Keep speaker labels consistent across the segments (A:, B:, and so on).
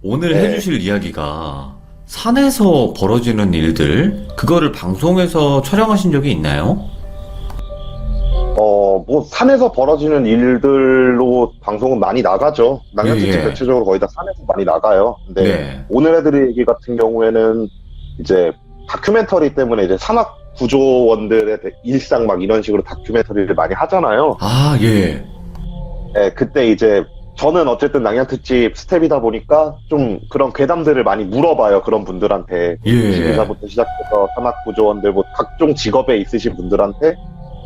A: 오늘
B: 네.
A: 해주실 이야기가 산에서 벌어지는 일들, 그거를 방송에서 촬영하신 적이 있나요?
B: 뭐, 산에서 벌어지는 일들로 방송은 많이 나가죠.
A: 예,
B: 낭만특집
A: 예.
B: 대체적으로 거의 다 산에서 많이 나가요. 근데
A: 네.
B: 오늘 애들 얘기 같은 경우에는 이제 다큐멘터리 때문에 이제 산악 구조원들의 일상 막 이런 식으로 다큐멘터리를 많이 하잖아요.
A: 아, 예.
B: 예, 그때 이제 저는 어쨌든 낭양특집 스텝이다 보니까 좀 그런 괴담들을 많이 물어봐요. 그런 분들한테.
A: 예.
B: 지도사부터 시작해서 산악구조원들 뭐 각종 직업에 있으신 분들한테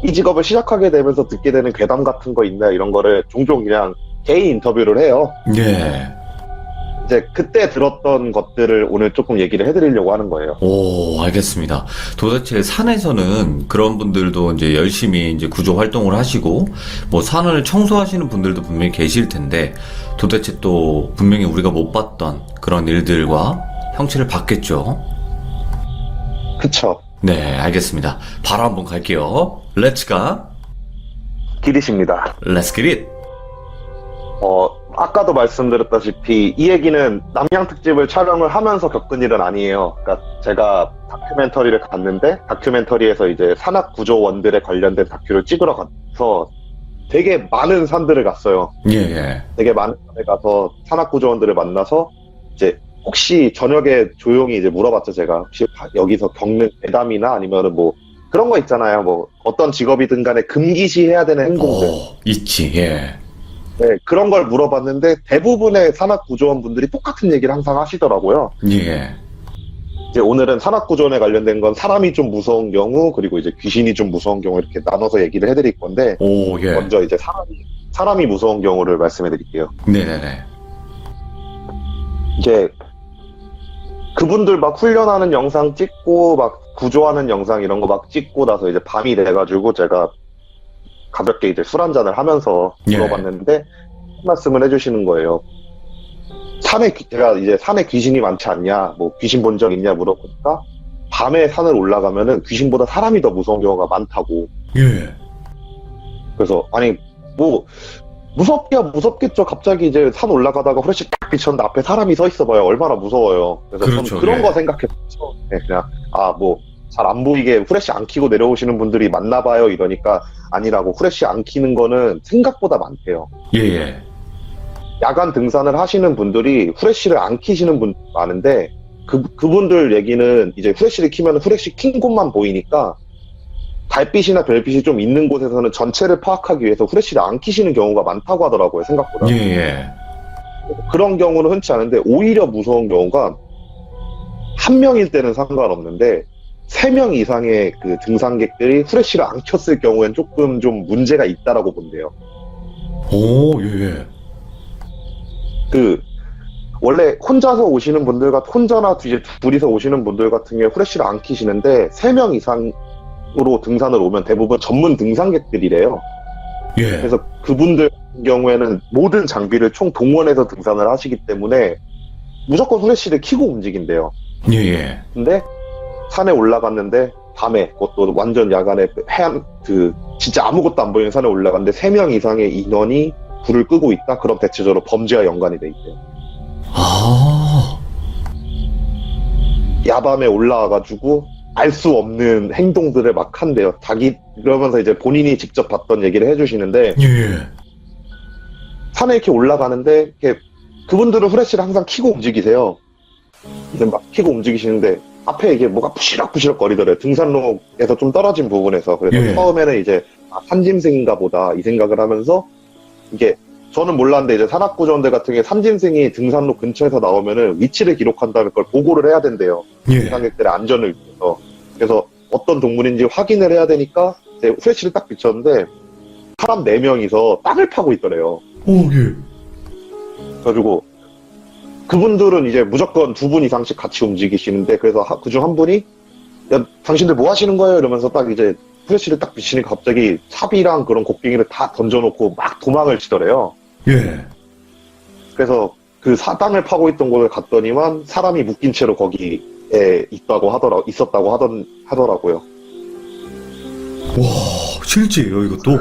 B: 이 직업을 시작하게 되면서 듣게 되는 괴담 같은 거 있나 이런 거를 종종 그냥 개인 인터뷰를 해요.
A: 예.
B: 이제 그때 들었던 것들을 오늘 조금 얘기를 해드리려고 하는 거예요.
A: 오, 알겠습니다. 도대체 산에서는 그런 분들도 이제 열심히 이제 구조 활동을 하시고, 뭐 산을 청소하시는 분들도 분명히 계실 텐데, 도대체 또 분명히 우리가 못 봤던 그런 일들과 형체를 봤겠죠?
B: 그쵸.
A: 네, 알겠습니다. 바로 한번 갈게요. Let's go.
B: 기리십니다.
A: Let's get it.
B: 아까도 말씀드렸다시피 이 얘기는 남양특집을 촬영을 하면서 겪은 일은 아니에요. 그러니까 제가 다큐멘터리를 갔는데 다큐멘터리에서 이제 산악구조원들에 관련된 다큐를 찍으러 가서 되게 많은 산들을 갔어요.
A: 예, 예.
B: 되게 많은 산에 가서 산악구조원들을 만나서 이제 혹시 저녁에 조용히 이제 물어봤죠. 제가 혹시 여기서 겪는 괴담이나 아니면은 뭐 그런 거 있잖아요. 뭐 어떤 직업이든 간에 금기시 해야 되는 행동들.
A: 있지, 예.
B: 네, 그런 걸 물어봤는데 대부분의 산악구조원분들이 똑같은 얘기를 항상 하시더라고요.
A: 예.
B: 이제 오늘은 산악구조원에 관련된 건 사람이 좀 무서운 경우, 그리고 이제 귀신이 좀 무서운 경우 이렇게 나눠서 얘기를 해드릴 건데,
A: 오, 예.
B: 먼저 이제 사람이 무서운 경우를 말씀해 드릴게요.
A: 네네네.
B: 이제 그분들 막 훈련하는 영상 찍고, 막 구조하는 영상 이런 거 막 찍고 나서 이제 밤이 돼가지고 제가 가볍게 이제 술 한잔을 하면서
A: 예.
B: 물어봤는데, 한 말씀을 해주시는 거예요. 제가 이제 산에 귀신이 많지 않냐, 뭐 귀신 본 적 있냐 물어보니까, 밤에 산을 올라가면은 귀신보다 사람이 더 무서운 경우가 많다고.
A: 예.
B: 그래서, 아니, 뭐, 무섭겠죠. 갑자기 이제 산 올라가다가 후레쉬 딱 비쳤는데 앞에 사람이 서 있어봐요. 얼마나 무서워요. 그래서
A: 그렇죠,
B: 저는 그런
A: 예.
B: 거 생각했죠. 네, 그냥, 잘 안 보이게 후레쉬 안 켜고 내려오시는 분들이 많나 봐요. 이러니까 아니라고, 후레쉬 안 켜는 거는 생각보다 많대요.
A: 예, 예.
B: 야간 등산을 하시는 분들이 후레쉬를 안 켜시는 분 많은데, 그분들 얘기는 이제 후레쉬를 켜면 후레쉬 킨 곳만 보이니까 달빛이나 별빛이 좀 있는 곳에서는 전체를 파악하기 위해서 후레쉬를 안 켜시는 경우가 많다고 하더라고요. 생각보다.
A: 예, 예.
B: 그런 경우는 흔치 않은데, 오히려 무서운 경우가 한 명일 때는 상관없는데 3명 이상의 그 등산객들이 후레쉬를 안 켰을 경우엔 조금 좀 문제가 있다라고 본대요.
A: 오, 예, 예.
B: 원래 혼자서 오시는 분들 혼자나 이제 둘이서 오시는 분들 같은 경우에 후레쉬를 안 켜시는데 3명 이상으로 등산을 오면 대부분 전문 등산객들이래요.
A: 예.
B: 그래서 그분들 같은 경우에는 모든 장비를 총 동원해서 등산을 하시기 때문에 무조건 후레쉬를 켜고 움직인대요.
A: 예, 예.
B: 근데 산에 올라갔는데 밤에, 그것도 완전 야간에 진짜 아무것도 안 보이는 산에 올라갔는데 3명 이상의 인원이 불을 끄고 있다? 그럼 대체적으로 범죄와 연관이 돼 있대요.
A: 아,
B: 야밤에 올라와가지고 알 수 없는 행동들을 막 한대요. 그러면서 이제 본인이 직접 봤던 얘기를 해주시는데,
A: 예, 예.
B: 산에 이렇게 올라가는데 그분들은 후레쉬를 항상 켜고 움직이세요. 이제 막 켜고 움직이시는데 앞에 이게 뭐가 부시럭부시럭 거리더래요. 등산로에서 좀 떨어진 부분에서. 그래서
A: 예.
B: 처음에는 이제 산짐승인가 보다 이 생각을 하면서, 이게 저는 몰랐는데 이제 산악구조원들 같은 경우에 산짐승이 등산로 근처에서 나오면은 위치를 기록한 다음에 그걸 보고를 해야 된대요.
A: 예.
B: 등산객들의 안전을 위해서. 그래서 어떤 동물인지 확인을 해야 되니까 이제 후레쉬를 딱 비췄는데 사람 4명이서 땅을 파고 있더래요.
A: 오, 예.
B: 그래가지고 그분들은 이제 무조건 2분 이상씩 같이 움직이시는데, 그래서 그중 한 분이, 야, 당신들 뭐 하시는 거예요? 이러면서 딱 이제 후레쉬를 딱 비치니까 갑자기 차비랑 그런 곡괭이를 다 던져놓고 막 도망을 치더래요.
A: 예.
B: 그래서 그 땅을 파고 있던 곳을 갔더니만 사람이 묶인 채로 거기에 있었다고 하더라고요.
A: 와, 실제예요, 이것도?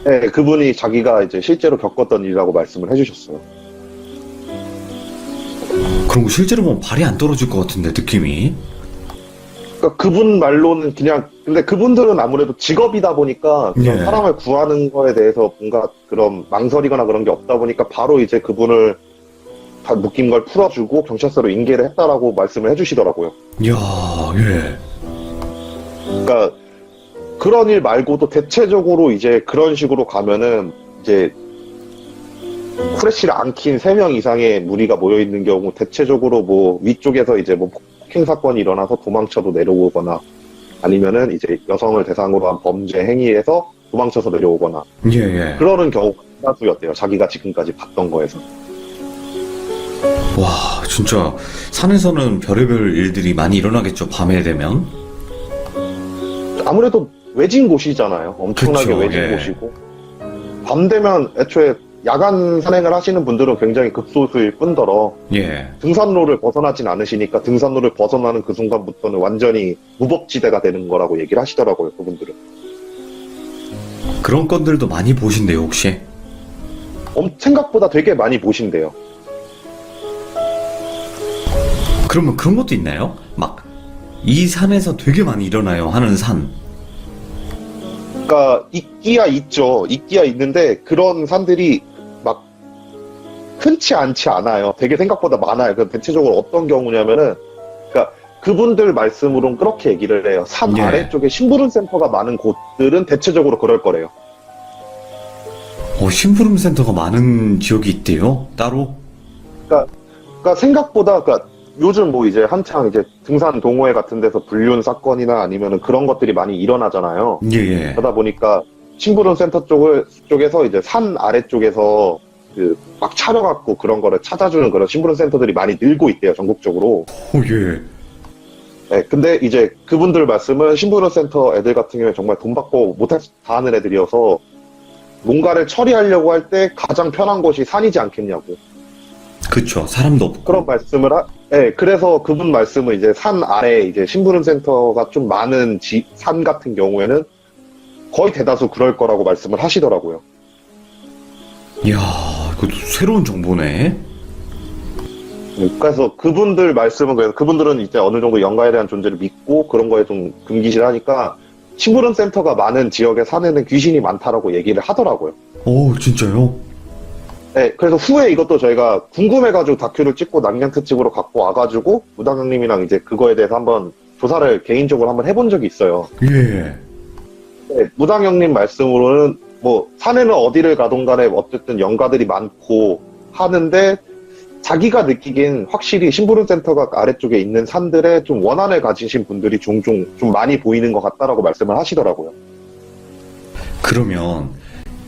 B: 네, 그분이 자기가 이제 실제로 겪었던 일이라고 말씀을 해주셨어요.
A: 그런 거 실제로 보면 발이 안 떨어질 것 같은데, 느낌이.
B: 그러니까 그분 말로는 그냥, 근데 그분들은 아무래도 직업이다 보니까 그런
A: 예.
B: 사람을 구하는 거에 대해서 뭔가 그런 망설이거나 그런 게 없다 보니까 바로 이제 그분을 다 묶인 걸 풀어주고 경찰서로 인계를 했다라고 말씀을 해주시더라고요.
A: 이야, 예.
B: 그러니까 그런 일 말고도 대체적으로 이제 그런 식으로 가면은 이제 후레쉬를 안 킨 3명 이상의 무리가 모여 있는 경우 대체적으로 뭐 위쪽에서 이제 뭐 폭행 사건이 일어나서 도망쳐도 내려오거나 아니면은 이제 여성을 대상으로 한 범죄 행위에서 도망쳐서 내려오거나
A: 예, 예.
B: 그러는 경우가 대다수였대요. 자기가 지금까지 봤던 거에서.
A: 와, 진짜 산에서는 별의별 일들이 많이 일어나겠죠, 밤에 되면.
B: 아무래도 외진 곳이잖아요. 엄청나게
A: 그쵸,
B: 외진
A: 예.
B: 곳이고 밤 되면 애초에 야간 산행을 하시는 분들은 굉장히 극소수일 뿐더러
A: 예.
B: 등산로를 벗어나진 않으시니까 등산로를 벗어나는 그 순간부터는 완전히 무법지대가 되는 거라고 얘기를 하시더라고요, 그분들은.
A: 그런 건들도 많이 보신대요, 혹시?
B: 생각보다 되게 많이 보신대요.
A: 그러면 그런 것도 있나요? 막, 이 산에서 되게 많이 일어나요 하는 산.
B: 그러니까 있기야 있죠. 있기야 있는데 그런 산들이 막 흔치 않지 않아요. 되게 생각보다 많아요. 그 대체적으로 어떤 경우냐면은 그러니까 그분들 말씀으로는 그렇게 얘기를 해요. 산
A: 예.
B: 아래쪽에 심부름 센터가 많은 곳들은 대체적으로 그럴 거래요.
A: 심부름 센터가 많은 지역이 있대요, 따로?
B: 그러니까 생각보다 그러니까 요즘 뭐 이제 한창 이제 등산 동호회 같은 데서 불륜 사건이나 아니면은 그런 것들이 많이 일어나잖아요.
A: 예, 예.
B: 그러다 보니까 심부름 센터 쪽에서 이제 산 아래쪽에서 그 막 차려갖고 그런 거를 찾아주는 그런 심부름 센터들이 많이 늘고 있대요, 전국적으로.
A: 예.
B: 네, 근데 이제 그분들 말씀은 심부름 센터 애들 같은 경우에 정말 돈 받고 못할 다 하는 애들이어서 뭔가를 처리하려고 할 때 가장 편한 곳이 산이지 않겠냐고.
A: 그쵸, 사람도 없고.
B: 그런 말씀을 네, 그래서 그분 말씀은 이제 산 아래 이제 심부름 센터가 좀 많은 산 같은 경우에는 거의 대다수 그럴 거라고 말씀을 하시더라고요.
A: 이야, 이거 새로운 정보네.
B: 그래서 그분들 말씀은 그래서 그분들은 이제 어느 정도 영가에 대한 존재를 믿고 그런 거에 좀 금기시하니까 심부름 센터가 많은 지역의 산에는 귀신이 많다라고 얘기를 하더라고요.
A: 오, 진짜요?
B: 네, 그래서 후에 이것도 저희가 궁금해가지고 다큐를 찍고 남양 특집으로 갖고 와가지고 무당형님이랑 이제 그거에 대해서 한번 조사를 개인적으로 한번 해본 적이 있어요.
A: 예.
B: 네, 무당형님 말씀으로는 뭐 산에는 어디를 가든 간에 어쨌든 영가들이 많고 하는데 자기가 느끼기엔 확실히 심부름센터가 아래쪽에 있는 산들에 좀 원한을 가지신 분들이 종종 좀 많이 보이는 것 같다라고 말씀을 하시더라고요.
A: 그러면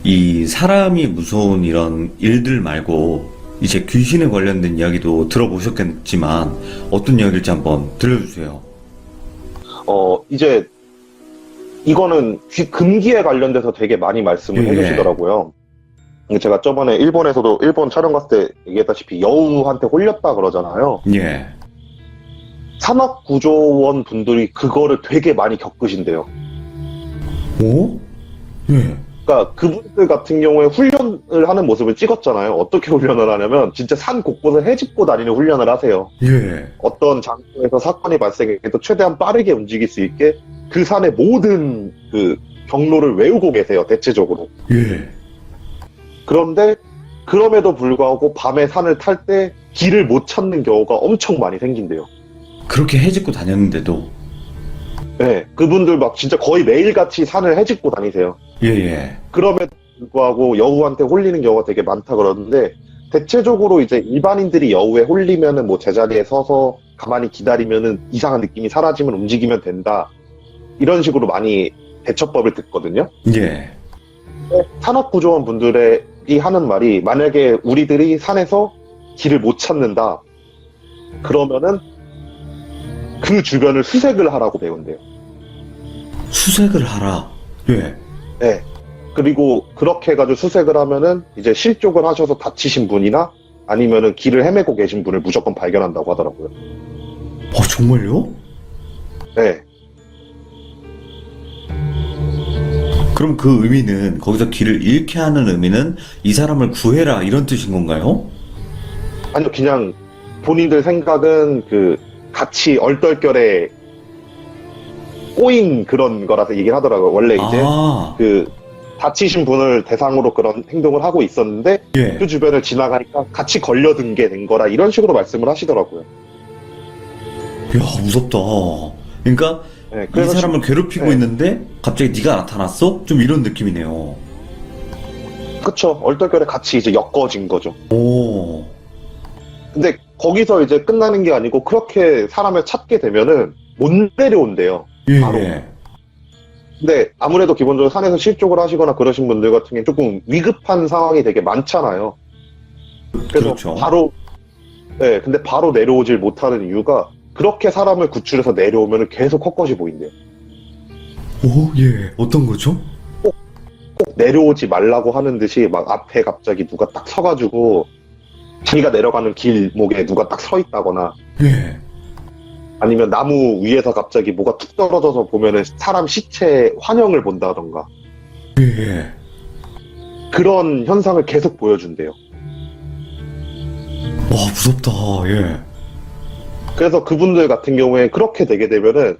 A: 이 사람이 무서운 이런 일들 말고 이제 귀신에 관련된 이야기도 들어보셨겠지만 어떤 이야기일지 한번 들려주세요.
B: 이제 이거는 금기에 관련돼서 되게 많이 말씀을
A: 예.
B: 해주시더라고요. 제가 저번에 일본에서도 일본 촬영 갔을 때 얘기했다시피 여우한테 홀렸다 그러잖아요.
A: 예.
B: 산악구조원 분들이 그거를 되게 많이 겪으신대요.
A: 오? 예.
B: 그러니까 그분들 같은 경우에 훈련을 하는 모습을 찍었잖아요. 어떻게 훈련을 하냐면 진짜 산 곳곳을 헤집고 다니는 훈련을 하세요.
A: 예.
B: 어떤 장소에서 사건이 발생해도 최대한 빠르게 움직일 수 있게 그 산의 모든 그 경로를 외우고 계세요. 대체적으로.
A: 예.
B: 그런데 그럼에도 불구하고 밤에 산을 탈 때 길을 못 찾는 경우가 엄청 많이 생긴대요.
A: 그렇게 해집고 다녔는데도.
B: 네, 그분들 막 진짜 거의 매일같이 산을 헤집고 다니세요.
A: 예예.
B: 그럼에도 불구하고 여우한테 홀리는 경우가 되게 많다 그러는데 대체적으로 이제 일반인들이 여우에 홀리면은 뭐 제자리에 서서 가만히 기다리면은 이상한 느낌이 사라지면 움직이면 된다. 이런 식으로 많이 대처법을 듣거든요.
A: 예.
B: 산악구조원 분들이 하는 말이 만약에 우리들이 산에서 길을 못 찾는다. 그러면은 그 주변을 수색을 하라고 배운대요.
A: 수색을 하라. 예.
B: 네. 그리고 그렇게 해가지고 수색을 하면은 이제 실족을 하셔서 다치신 분이나 아니면은 길을 헤매고 계신 분을 무조건 발견한다고 하더라고요.
A: 정말요?
B: 네.
A: 그럼 그 의미는 거기서 길을 잃게 하는 의미는 이 사람을 구해라 이런 뜻인 건가요?
B: 아니요, 그냥 본인들 생각은 그 같이 얼떨결에 꼬인 그런 거라서 얘기를 하더라고요. 원래 이제
A: 아,
B: 그 다치신 분을 대상으로 그런 행동을 하고 있었는데
A: 예.
B: 그 주변을 지나가니까 같이 걸려든 게 된 거라 이런 식으로 말씀을 하시더라고요.
A: 야, 무섭다. 그러니까
B: 네,
A: 이
B: 그래서
A: 사람을 괴롭히고
B: 네.
A: 있는데 갑자기 네가 나타났어? 좀 이런 느낌이네요.
B: 그쵸. 얼떨결에 같이 이제 엮어진 거죠.
A: 오,
B: 근데 거기서 이제 끝나는 게 아니고 그렇게 사람을 찾게 되면은 못 내려온대요.
A: 예,
B: 바로.
A: 예.
B: 근데 아무래도 기본적으로 산에서 실족을 하시거나 그러신 분들 같은 경우는 조금 위급한 상황이 되게 많잖아요. 그래서
A: 그렇죠.
B: 바로, 네, 근데 바로 내려오질 못하는 이유가 그렇게 사람을 구출해서 내려오면 계속 헛것이 보인대요.
A: 오, 예. 어떤 거죠?
B: 꼭 내려오지 말라고 하는 듯이 막 앞에 갑자기 누가 딱 서가지고 자기가 내려가는 길목에 누가 딱 서 있다거나
A: 예.
B: 아니면 나무 위에서 갑자기 뭐가 툭 떨어져서 보면은 사람 시체 환영을 본다던가
A: 예, 예.
B: 그런 현상을 계속 보여준대요.
A: 와, 무섭다. 예.
B: 그래서 그분들 같은 경우에 그렇게 되게 되면은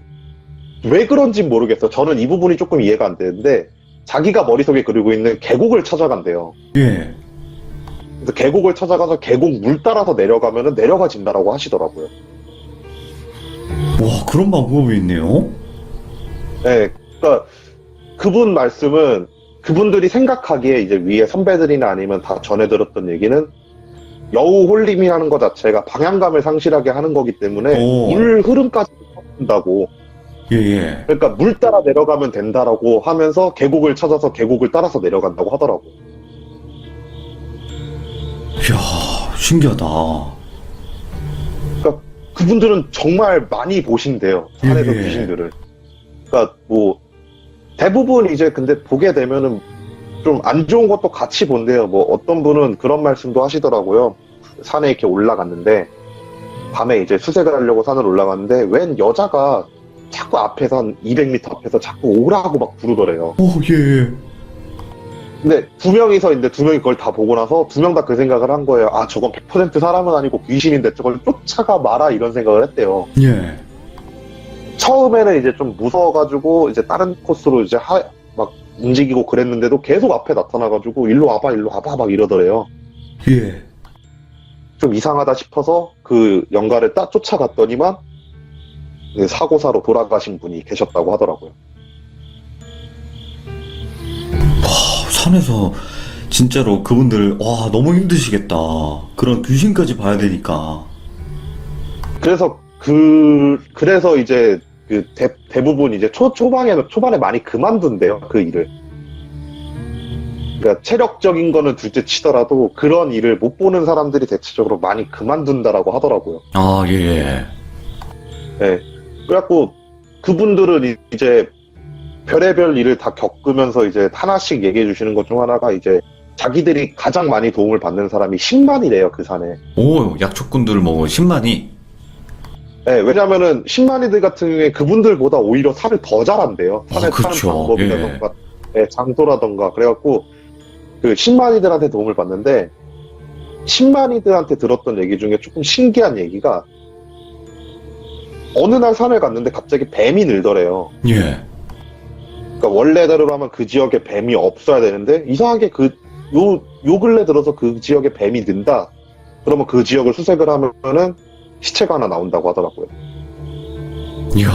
B: 왜 그런지 모르겠어요. 저는 이 부분이 조금 이해가 안 되는데 자기가 머릿속에 그리고 있는 계곡을 찾아간대요.
A: 예.
B: 그래서 계곡을 찾아가서 계곡 물 따라서 내려가면은 내려가진다라고 하시더라고요.
A: 와, 그런 방법이 있네요.
B: 네, 그러니까 그분 말씀은 그분들이 생각하기에 이제 위에 선배들이나 아니면 다 전해 들었던 얘기는 여우 홀림이라는 것 자체가 방향감을 상실하게 하는 거기 때문에
A: 오.
B: 물 흐름까지 된다고.
A: 예, 예.
B: 그러니까 물 따라 내려가면 된다라고 하면서 계곡을 찾아서 계곡을 따라서 내려간다고 하더라고요.
A: 이야, 신기하다.
B: 그러니까 그분들은 정말 많이 보신대요. 산에서
A: 예.
B: 귀신들을. 그러니까 뭐 대부분 이제 근데 보게 되면은 좀 안 좋은 것도 같이 본대요. 뭐 어떤 분은 그런 말씀도 하시더라고요. 산에 이렇게 올라갔는데 밤에 이제 수색을 하려고 산을 올라갔는데 웬 여자가 자꾸 앞에서 한 200m 앞에서 자꾸 오라고 막 부르더래요.
A: 오, 예.
B: 근데 두 명이서 있는데 두 명이 그걸 다 보고 나서 두 명 다 그 생각을 한 거예요. 아, 저건 100% 사람은 아니고 귀신인데 저걸 쫓아가 마라 이런 생각을 했대요.
A: 예.
B: 처음에는 이제 좀 무서워가지고 이제 다른 코스로 이제 막 움직이고 그랬는데도 계속 앞에 나타나가지고 일로 와봐 막 이러더래요.
A: 예.
B: 좀 이상하다 싶어서 그 영가를 딱 쫓아갔더니만 그 사고사로 돌아가신 분이 계셨다고 하더라고요.
A: 산에서 진짜로 그분들, 와, 너무 힘드시겠다. 그런 귀신까지 봐야 되니까.
B: 그래서 이제 그 대부분 이제 초반에 많이 그만둔대요, 그 일을. 그러니까 체력적인 거는 둘째 치더라도 그런 일을 못 보는 사람들이 대체적으로 많이 그만둔다라고 하더라고요.
A: 아, 예, 예.
B: 네. 그래갖고 그분들은 이제 별의별 일을 다 겪으면서 이제 하나씩 얘기해 주시는 것 중 하나가 이제 자기들이 가장 많이 도움을 받는 사람이 10만이래요, 그 산에.
A: 오, 약초꾼들 뭐 10만이.
B: 네, 왜냐면은 10만이들 같은 경우에 그분들보다 오히려 산을 더 잘한대요. 산에 타는
A: 그렇죠.
B: 방법이라던가, 네, 장소라던가. 그래갖고 그 10만이들한테 도움을 받는데 10만이들한테 들었던 얘기 중에 조금 신기한 얘기가 어느 날 산을 갔는데 갑자기 뱀이 늘더래요.
A: 예.
B: 그러니까 원래대로 하면 그 지역에 뱀이 없어야 되는데 이상하게 요 근래 들어서 그 지역에 뱀이 는다. 그러면 그 지역을 수색을 하면은 시체가 하나 나온다고 하더라고요.
A: 이야.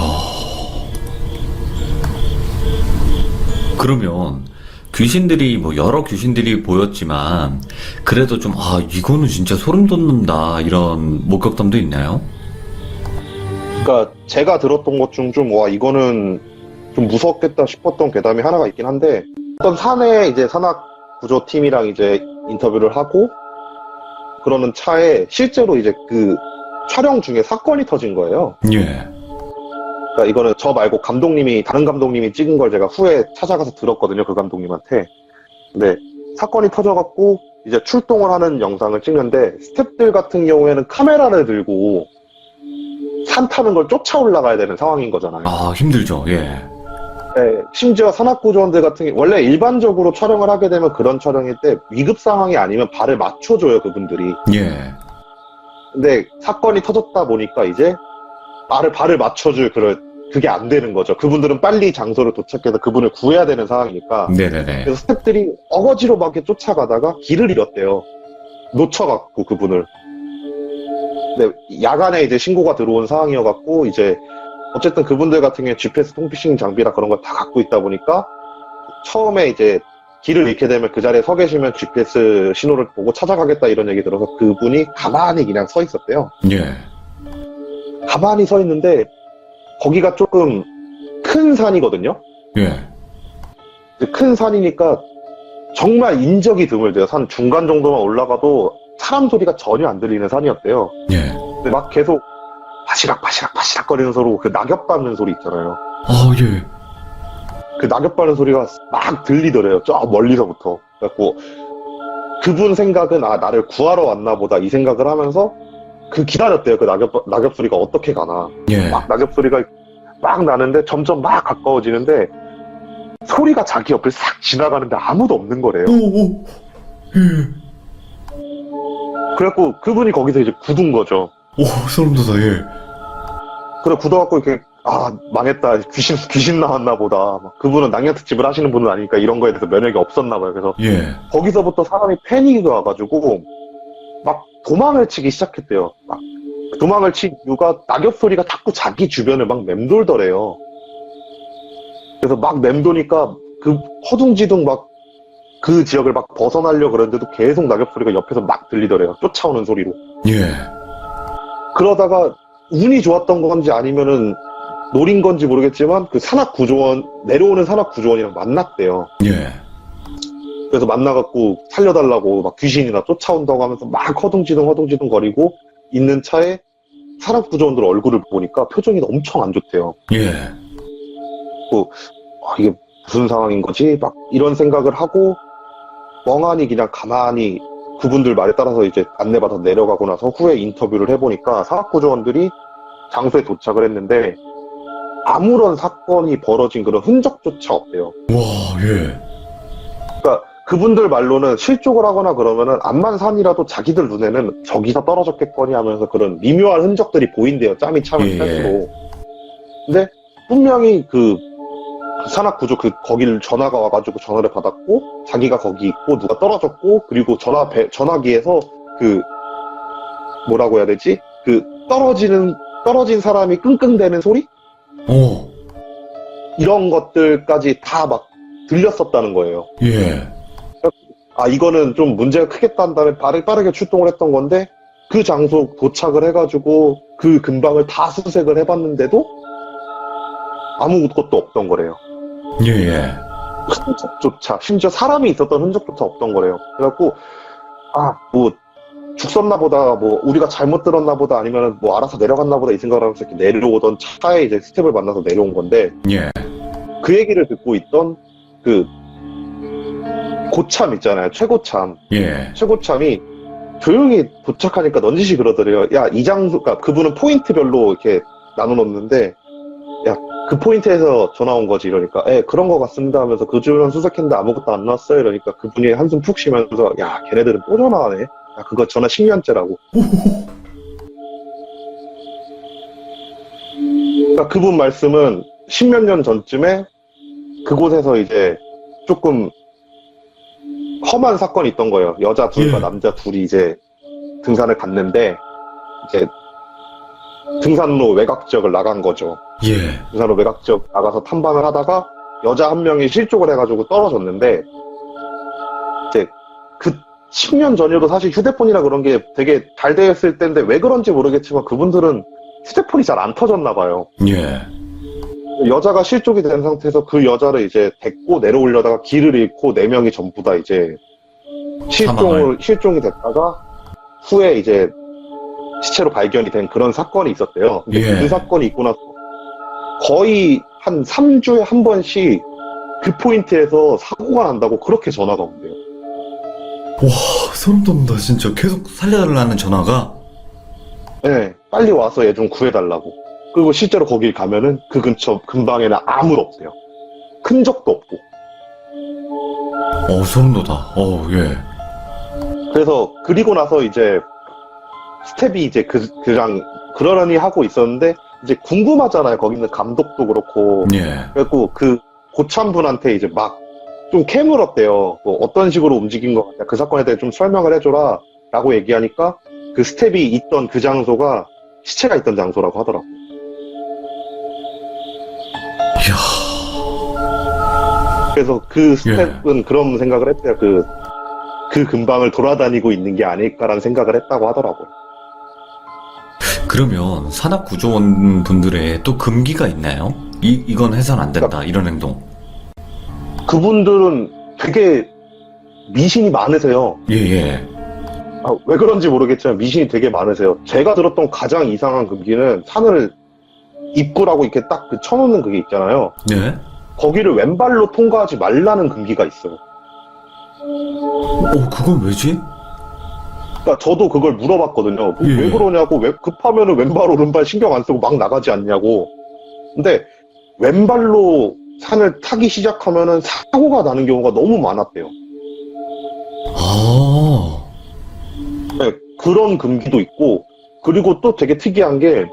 A: 그러면 귀신들이 뭐 여러 귀신들이 보였지만 그래도 좀 이거는 진짜 소름 돋는다 이런 목격담도 있나요?
B: 그러니까 제가 들었던 것 중 좀 와 이거는 좀 무섭겠다 싶었던 괴담이 하나가 있긴 한데 어떤 산에 이제 산악구조팀이랑 이제 인터뷰를 하고 그러는 차에 실제로 이제 그 촬영 중에 사건이 터진 거예요.
A: 예.
B: 그러니까 이거는 저 말고 다른 감독님이 찍은 걸 제가 후에 찾아가서 들었거든요, 그 감독님한테. 근데 사건이 터져갖고 이제 출동을 하는 영상을 찍는데 스태프들 같은 경우에는 카메라를 들고 산 타는 걸 쫓아 올라가야 되는 상황인 거잖아요.
A: 아, 힘들죠. 예.
B: 네, 심지어 산악구조원들 같은 경우 원래 일반적으로 촬영을 하게 되면 그런 촬영일 때 위급 상황이 아니면 발을 맞춰줘요, 그분들이.
A: 예.
B: 근데 사건이 터졌다 보니까 이제 발을 맞춰줄 그게 안 되는 거죠. 그분들은 빨리 장소를 도착해서 그분을 구해야 되는 상황이니까.
A: 네네네.
B: 그래서 스태프들이 어거지로 막 이렇게 쫓아가다가 길을 잃었대요. 놓쳐갖고 그분을. 근데 야간에 이제 신고가 들어온 상황이어갖고 이제 어쨌든 그분들 같은 경우에 GPS 통피싱 장비라 그런 걸 다 갖고 있다 보니까 처음에 이제 길을 잃게 되면 그 자리에 서 계시면 GPS 신호를 보고 찾아가겠다 이런 얘기 들어서 그분이 가만히 그냥 서 있었대요.
A: 예.
B: 가만히 서 있는데 거기가 조금 큰 산이거든요.
A: 예.
B: 큰 산이니까 정말 인적이 드물대요. 산 중간 정도만 올라가도 사람 소리가 전혀 안 들리는 산이었대요.
A: 예.
B: 근데 막 계속 바시락 거리는 소리, 그 낙엽 밟는 소리 있잖아요.
A: 예.
B: 그 낙엽 밟는 소리가 막 들리더래요. 저 멀리서부터. 그래갖고 그분 생각은 나를 구하러 왔나 보다 이 생각을 하면서 기다렸대요. 그 낙엽 소리가 어떻게 가나.
A: 예.
B: 막 낙엽 소리가 막 나는데 점점 막 가까워지는데 소리가 자기 옆을 싹 지나가는데 아무도 없는 거래요.
A: 예.
B: 그래갖고 그분이 거기서 이제 굳은 거죠.
A: 소름 돋아, 예.
B: 그래 굳어갖고 이렇게 망했다, 귀신 나왔나 보다. 막 그분은 낭냥 특집을 하시는 분은 아니니까 이런 거에 대해서 면역이 없었나 봐요. 그래서
A: 예.
B: 거기서부터 사람이 패닉이 와가지고 막 도망을 치기 시작했대요. 막 도망을 친 이유가 낙엽 소리가 자꾸 자기 주변을 막 맴돌더래요. 그래서 막 맴도니까 그 허둥지둥 막 그 지역을 막 벗어나려고 그러는데도 계속 낙엽 소리가 옆에서 막 들리더래요. 쫓아오는 소리로.
A: 예.
B: 그러다가 운이 좋았던 건지 아니면은 노린 건지 모르겠지만 그 내려오는 산악구조원이랑 만났대요.
A: 예.
B: 그래서 만나갖고 살려달라고 막 귀신이나 쫓아온다고 하면서 막 허둥지둥 거리고 있는 차에 산악구조원들 얼굴을 보니까 표정이 엄청 안 좋대요.
A: 예.
B: 이게 무슨 상황인 거지? 막 이런 생각을 하고 멍하니 그냥 가만히 그분들 말에 따라서 이제 안내받아 내려가고 나서 후에 인터뷰를 해보니까 산악구조원들이 장소에 도착을 했는데 아무런 사건이 벌어진 그런 흔적조차 없대요.
A: 와, 예.
B: 그러니까 그분들 말로는 실족을 하거나 그러면은 암만산이라도 자기들 눈에는 저기서 떨어졌겠거니 하면서 그런 미묘한 흔적들이 보인대요. 짬이 차면
A: 예.
B: 탈수록. 근데 분명히 그 산악구조 거길 전화가 와가지고 전화를 받았고 자기가 거기 있고 누가 떨어졌고 그리고 전화기에서 뭐라고 해야 되지? 떨어진 사람이 끙끙대는 소리? 이런 것들까지 다 막 들렸었다는 거예요.
A: 예.
B: 이거는 좀 문제가 크겠다는 다음에 빠르게 출동을 했던 건데 그 장소 도착을 해가지고 그 근방을 다 수색을 해봤는데도 아무것도 없던 거래요.
A: 예.
B: 흔적조차, 심지어 사람이 있었던 흔적조차 없던 거래요. 그래갖고 뭐 죽었나 보다, 뭐 우리가 잘못 들었나 보다, 아니면 뭐 알아서 내려갔나 보다 이 생각을 하면서 이렇게 내려오던 차에 이제 스텝을 만나서 내려온 건데
A: 예.
B: 그 얘기를 듣고 있던 그 고참 있잖아요. 최고참.
A: 예.
B: 최고참이 조용히 도착하니까 넌지시 그러더래요. 야, 이 장소, 그러니까 그분은 포인트별로 이렇게 나눠놓는데, 야, 그 포인트에서 전화 온 거지. 이러니까, 그런 거 같습니다 하면서 그 주변 수색했는데 아무것도 안 나왔어요. 이러니까 그분이 한숨 푹 쉬면서, 야, 걔네들은 또 전화하네. 야, 그거 전화 10년째라고. 그러니까 그분 말씀은 10몇 년 전쯤에 그곳에서 이제 조금 험한 사건이 있던 거예요. 여자 둘과
A: 예.
B: 남자 둘이 이제 등산을 갔는데 이제 등산로 외곽 지역을 나간 거죠.
A: 예.
B: 등산로 외곽 지역 나가서 탐방을 하다가 여자 한 명이 실족을 해가지고 떨어졌는데 이제 그 10년 전이어도 사실 휴대폰이나 그런 게 되게 잘 되어 있을 때인데 왜 그런지 모르겠지만 그분들은 휴대폰이 잘 안 터졌나 봐요.
A: 예.
B: 여자가 실족이 된 상태에서 그 여자를 이제 데리고 내려오려다가 길을 잃고 4명이 전부 다 이제 실종이 됐다가 후에 이제 시체로 발견이 된 그런 사건이 있었대요. 근데
A: 예.
B: 그 사건이 있고 나서 거의 한 3주에 한 번씩 그 포인트에서 사고가 난다고 그렇게 전화가 온대요.
A: 와, 소름 돋는다, 진짜. 계속 살려달라는 전화가.
B: 네, 빨리 와서 얘 좀 구해달라고. 그리고 실제로 거길 가면은 그 근처 근방에는 아무도 없대요. 큰 적도 없고.
A: 소름 돋아. 예.
B: 그래서 그리고 나서 이제 스텝이 이제 그랑 그러려니 하고 있었는데, 이제 궁금하잖아요. 거기 있는 감독도 그렇고.
A: 예.
B: 그래갖고 그 고참분한테 이제 막 좀 캐물었대요. 뭐 어떤 식으로 움직인 것 같냐. 그 사건에 대해 좀 설명을 해줘라. 라고 얘기하니까 그 스텝이 있던 그 장소가 시체가 있던 장소라고 하더라고요.
A: 이야.
B: 그래서 그 스텝은 그런 생각을 했대요. 그 근방을 돌아다니고 있는 게 아닐까라는 생각을 했다고 하더라고요.
A: 그러면 산악 구조원 분들의 또 금기가 있나요? 이건 해선 안 된다. 이런 행동.
B: 그분들은 되게 미신이 많으세요.
A: 예.
B: 왜 그런지 모르겠지만 미신이 되게 많으세요. 제가 들었던 가장 이상한 금기는 산을 입구라고 이렇게 딱 쳐놓는 그게 있잖아요.
A: 예.
B: 거기를 왼발로 통과하지 말라는 금기가 있어요.
A: 그건 왜지?
B: 그러니까 저도 그걸 물어봤거든요.
A: 예.
B: 왜 그러냐고, 왜 급하면은 왼발 오른발 신경 안 쓰고 막 나가지 않냐고. 근데 왼발로 산을 타기 시작하면은 사고가 나는 경우가 너무 많았대요. 네, 그런 금기도 있고, 그리고 또 되게 특이한 게,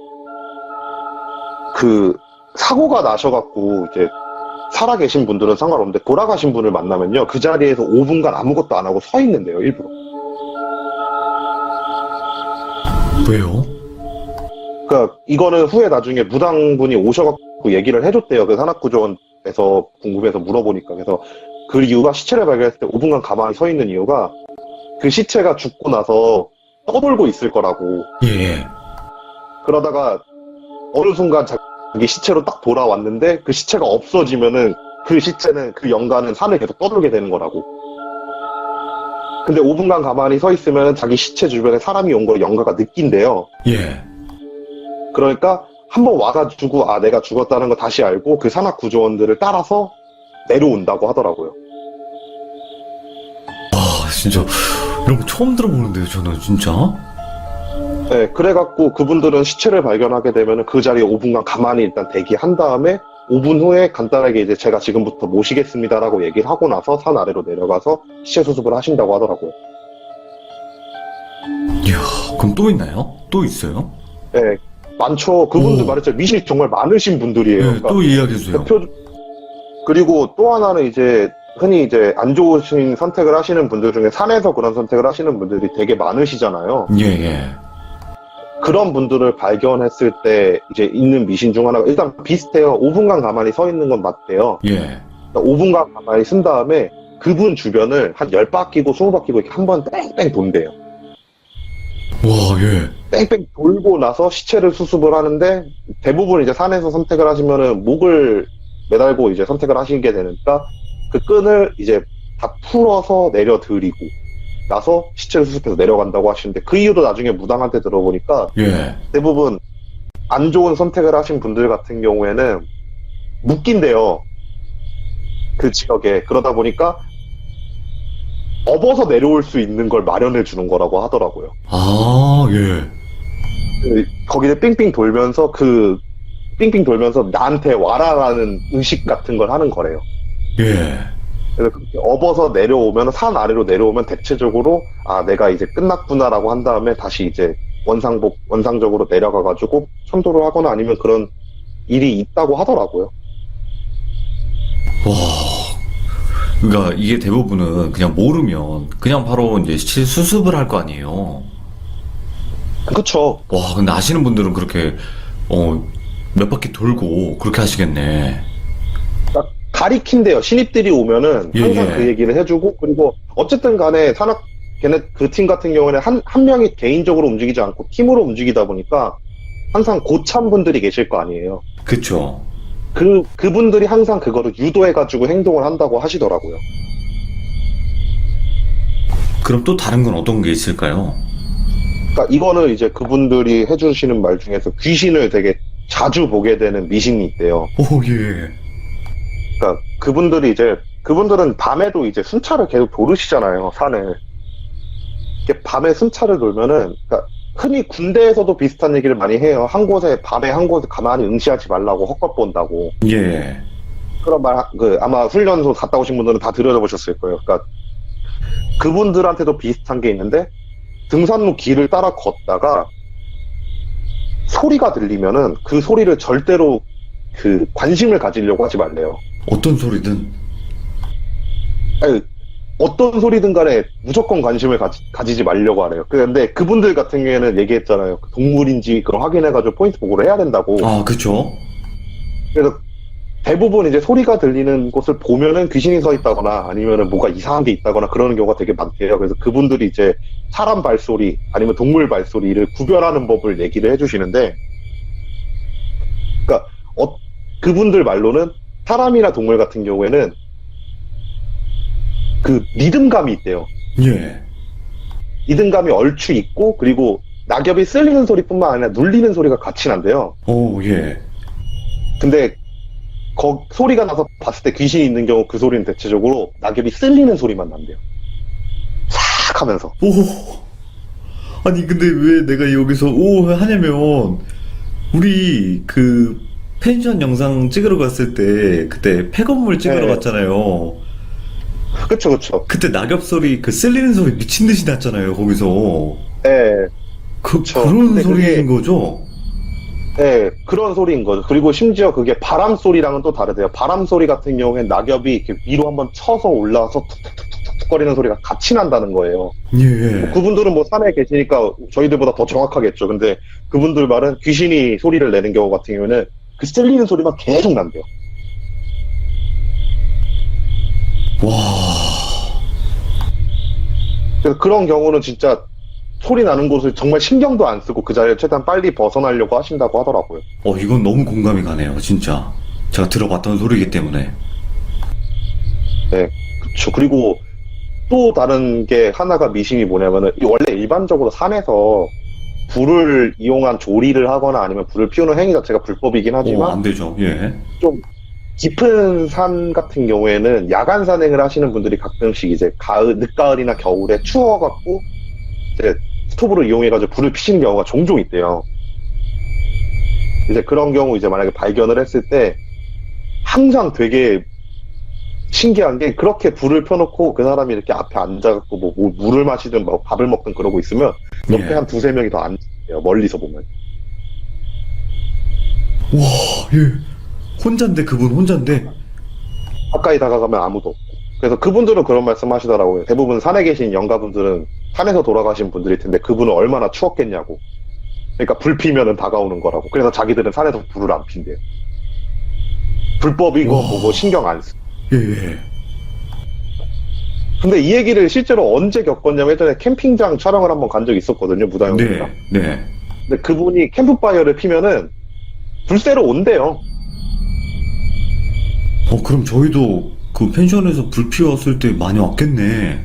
B: 사고가 나셔갖고, 이제, 살아계신 분들은 상관없는데, 돌아가신 분을 만나면요, 그 자리에서 5분간 아무것도 안 하고 서 있는데요, 일부러.
A: 왜요?
B: 그러니까, 이거는 후에 나중에 무당분이 오셔갖고 얘기를 해줬대요. 그 산악구조원에서 궁금해서 물어보니까. 그래서 그 이유가 시체를 발견했을 때 5분간 가만히 서 있는 이유가, 그 시체가 죽고 나서 떠돌고 있을 거라고.
A: 예.
B: 그러다가 어느 순간 자기 시체로 딱 돌아왔는데 그 시체가 없어지면은 그 시체는 그 영가는 산을 계속 떠돌게 되는 거라고. 근데 5분간 가만히 서 있으면 자기 시체 주변에 사람이 온 걸 영가가 느낀대요.
A: 예.
B: 그러니까 한번 와가지고 내가 죽었다는 거 다시 알고 그 산악 구조원들을 따라서 내려온다고 하더라고요.
A: 진짜 이런 거 처음 들어보는데요, 저는 진짜.
B: 네, 그래갖고 그분들은 시체를 발견하게 되면 그 자리에 5분간 가만히 일단 대기한 다음에 5분 후에 간단하게 이제 제가 지금부터 모시겠습니다라고 얘기를 하고 나서 산 아래로 내려가서 시체 수습을 하신다고 하더라고요.
A: 이야, 그럼 또 있나요? 또 있어요?
B: 네, 많죠. 그분들
A: 오.
B: 말했죠. 미신이 정말 많으신 분들이에요.
A: 네, 또 이야기해주세요.
B: 그리고 또 하나는 이제 흔히 이제 안 좋으신 선택을 하시는 분들 중에 산에서 그런 선택을 하시는 분들이 되게 많으시잖아요.
A: 예.
B: 그런 분들을 발견했을 때 이제 있는 미신 중 하나가 일단 비슷해요. 5분간 가만히 서 있는 건 맞대요.
A: 예.
B: 5분간 가만히 쓴 다음에 그분 주변을 한 10바퀴고 20바퀴고 이렇게 한 번 뺑뺑 돈대요.
A: 와, 예.
B: 뺑뺑 돌고 나서 시체를 수습을 하는데 대부분 이제 산에서 선택을 하시면은 목을 매달고 이제 선택을 하시게 되니까 그 끈을 이제 다 풀어서 내려드리고 나서 시체를 수습해서 내려간다고 하시는데 그 이유도 나중에 무당한테 들어보니까
A: 예.
B: 대부분 안 좋은 선택을 하신 분들 같은 경우에는 묶인대요. 그 지역에. 그러다 보니까 업어서 내려올 수 있는 걸 마련해 주는 거라고 하더라고요.
A: 예.
B: 거기에 삥삥 돌면서 나한테 와라라는 의식 같은 걸 하는 거래요.
A: 예.
B: 그래서 업어서 내려오면 산 아래로 내려오면 대체적으로 내가 이제 끝났구나라고 한 다음에 다시 이제 원상적으로 내려가가지고 천도를 하거나 아니면 그런 일이 있다고 하더라고요.
A: 와. 그러니까 이게 대부분은 그냥 모르면 그냥 바로 이제 시체 수습을 할 거 아니에요.
B: 그쵸.
A: 와, 근데 아시는 분들은 그렇게 몇 바퀴 돌고 그렇게 하시겠네.
B: 가리킨대요. 신입들이 오면은 항상
A: 예.
B: 그 얘기를 해주고 그리고 어쨌든 간에 걔네 그 팀 같은 경우에는 한 명이 개인적으로 움직이지 않고 팀으로 움직이다 보니까 항상 고참 분들이 계실 거 아니에요.
A: 그쵸.
B: 그분들이 항상 그거를 유도해가지고 행동을 한다고 하시더라고요.
A: 그럼 또 다른 건 어떤 게 있을까요?
B: 그러니까 이거는 이제 그분들이 해주시는 말 중에서 귀신을 되게 자주 보게 되는 미신이 있대요.
A: 오, 예.
B: 그러니까 그분들은 밤에도 이제 순찰을 계속 도르시잖아요, 산을. 이렇게 밤에 순찰을 돌면은, 그러니까 흔히 군대에서도 비슷한 얘기를 많이 해요. 밤에 한 곳에 가만히 응시하지 말라고 헛것 본다고.
A: 예.
B: 그런 말, 아마 훈련소 갔다 오신 분들은 다 들여다보셨을 거예요. 그러니까 그분들한테도 비슷한 게 있는데, 등산로 길을 따라 걷다가 소리가 들리면은 그 소리를 절대로 그 관심을 가지려고 하지 말래요.
A: 어떤 소리든.
B: 아니, 어떤 소리든 간에 무조건 관심을 가지지 말려고 하래요. 근데 그분들 같은 경우에는 얘기했잖아요. 동물인지 그걸 확인해가지고 포인트 보고를 해야 된다고.
A: 아, 그쵸.
B: 그래서 대부분 이제 소리가 들리는 곳을 보면은 귀신이 서 있다거나 아니면은 뭐가 이상한 게 있다거나 그러는 경우가 되게 많대요. 그래서 그분들이 이제 사람 발소리 아니면 동물 발소리를 구별하는 법을 얘기를 해주시는데, 그러니까 그분들 말로는 사람이나 동물 같은 경우에는 그 리듬감이 있대요.
A: 예.
B: 리듬감이 얼추 있고, 그리고 낙엽이 쓸리는 소리뿐만 아니라 눌리는 소리가 같이 난대요.
A: 오, 예.
B: 근데 소리가 나서 봤을 때 귀신이 있는 경우 그 소리는 대체적으로 낙엽이 쓸리는 소리만 난대요. 싹 하면서.
A: 오. 아니, 근데 왜 내가 여기서 오 하냐면, 우리 그 펜션 영상 찍으러 갔을 때, 그때 폐건물 찍으러
B: 네.
A: 갔잖아요.
B: 그쵸.
A: 그때 낙엽 소리, 그 쓸리는 소리 미친 듯이 났잖아요, 거기서.
B: 네. 그쵸.
A: 그런
B: 근데
A: 소리인 거죠?
B: 네, 그런 소리인 거죠. 그리고 심지어 그게 바람 소리랑은 또 다르대요. 바람 소리 같은 경우엔 낙엽이 이렇게 위로 한번 쳐서 올라와서 툭툭툭툭 거리는 소리가 같이 난다는 거예요.
A: 예.
B: 그분들은 뭐 산에 계시니까 저희들보다 더 정확하겠죠. 근데 그분들 말은 귀신이 소리를 내는 경우 같은 경우에는 그 쓸리는 소리만 계속 난대요.
A: 와.
B: 그래서 그런 경우는 진짜 소리 나는 곳을 정말 신경도 안 쓰고 그 자리를 최대한 빨리 벗어나려고 하신다고 하더라고요.
A: 이건 너무 공감이 가네요, 진짜. 제가 들어봤던 소리이기 때문에.
B: 네, 그쵸. 그리고 또 다른 게 하나가 미심이 뭐냐면은, 원래 일반적으로 산에서 불을 이용한 조리를 하거나 아니면 불을 피우는 행위 자체가 불법이긴 하지만,
A: 안 되죠, 예.
B: 좀 깊은 산 같은 경우에는 야간 산행을 하시는 분들이 가끔씩 이제 늦가을이나 겨울에 추워갖고, 이제 스토브를 이용해가지고 불을 피시는 경우가 종종 있대요. 이제 그런 경우 이제 만약에 발견을 했을 때, 항상 되게 신기한 게, 그렇게 불을 펴놓고 그 사람이 이렇게 앞에 앉아갖고 뭐 물을 마시든 뭐 밥을 먹든 그러고 있으면 옆에
A: 예.
B: 한 두세 명이 더 앉아요. 멀리서 보면.
A: 와, 예. 혼잔데, 그분 혼잔데.
B: 가까이 다가가면 아무도 없고. 그래서 그분들은 그런 말씀 하시더라고요. 대부분 산에 계신 영가분들은 산에서 돌아가신 분들일 텐데 그분은 얼마나 추웠겠냐고. 그러니까 불 피면은 다가오는 거라고. 그래서 자기들은 산에서 불을 안 핀대요. 불법인 거
A: 와.
B: 보고 신경 안 쓰.
A: 예.
B: 근데 이 얘기를 실제로 언제 겪었냐면, 예전에 캠핑장 촬영을 한번 간 적이 있었거든요, 무당형이랑.
A: 네.
B: 근데 그분이 캠프파이어를 피면은 불새로 온대요.
A: 그럼 저희도 그 펜션에서 불 피웠을 때 많이 왔겠네.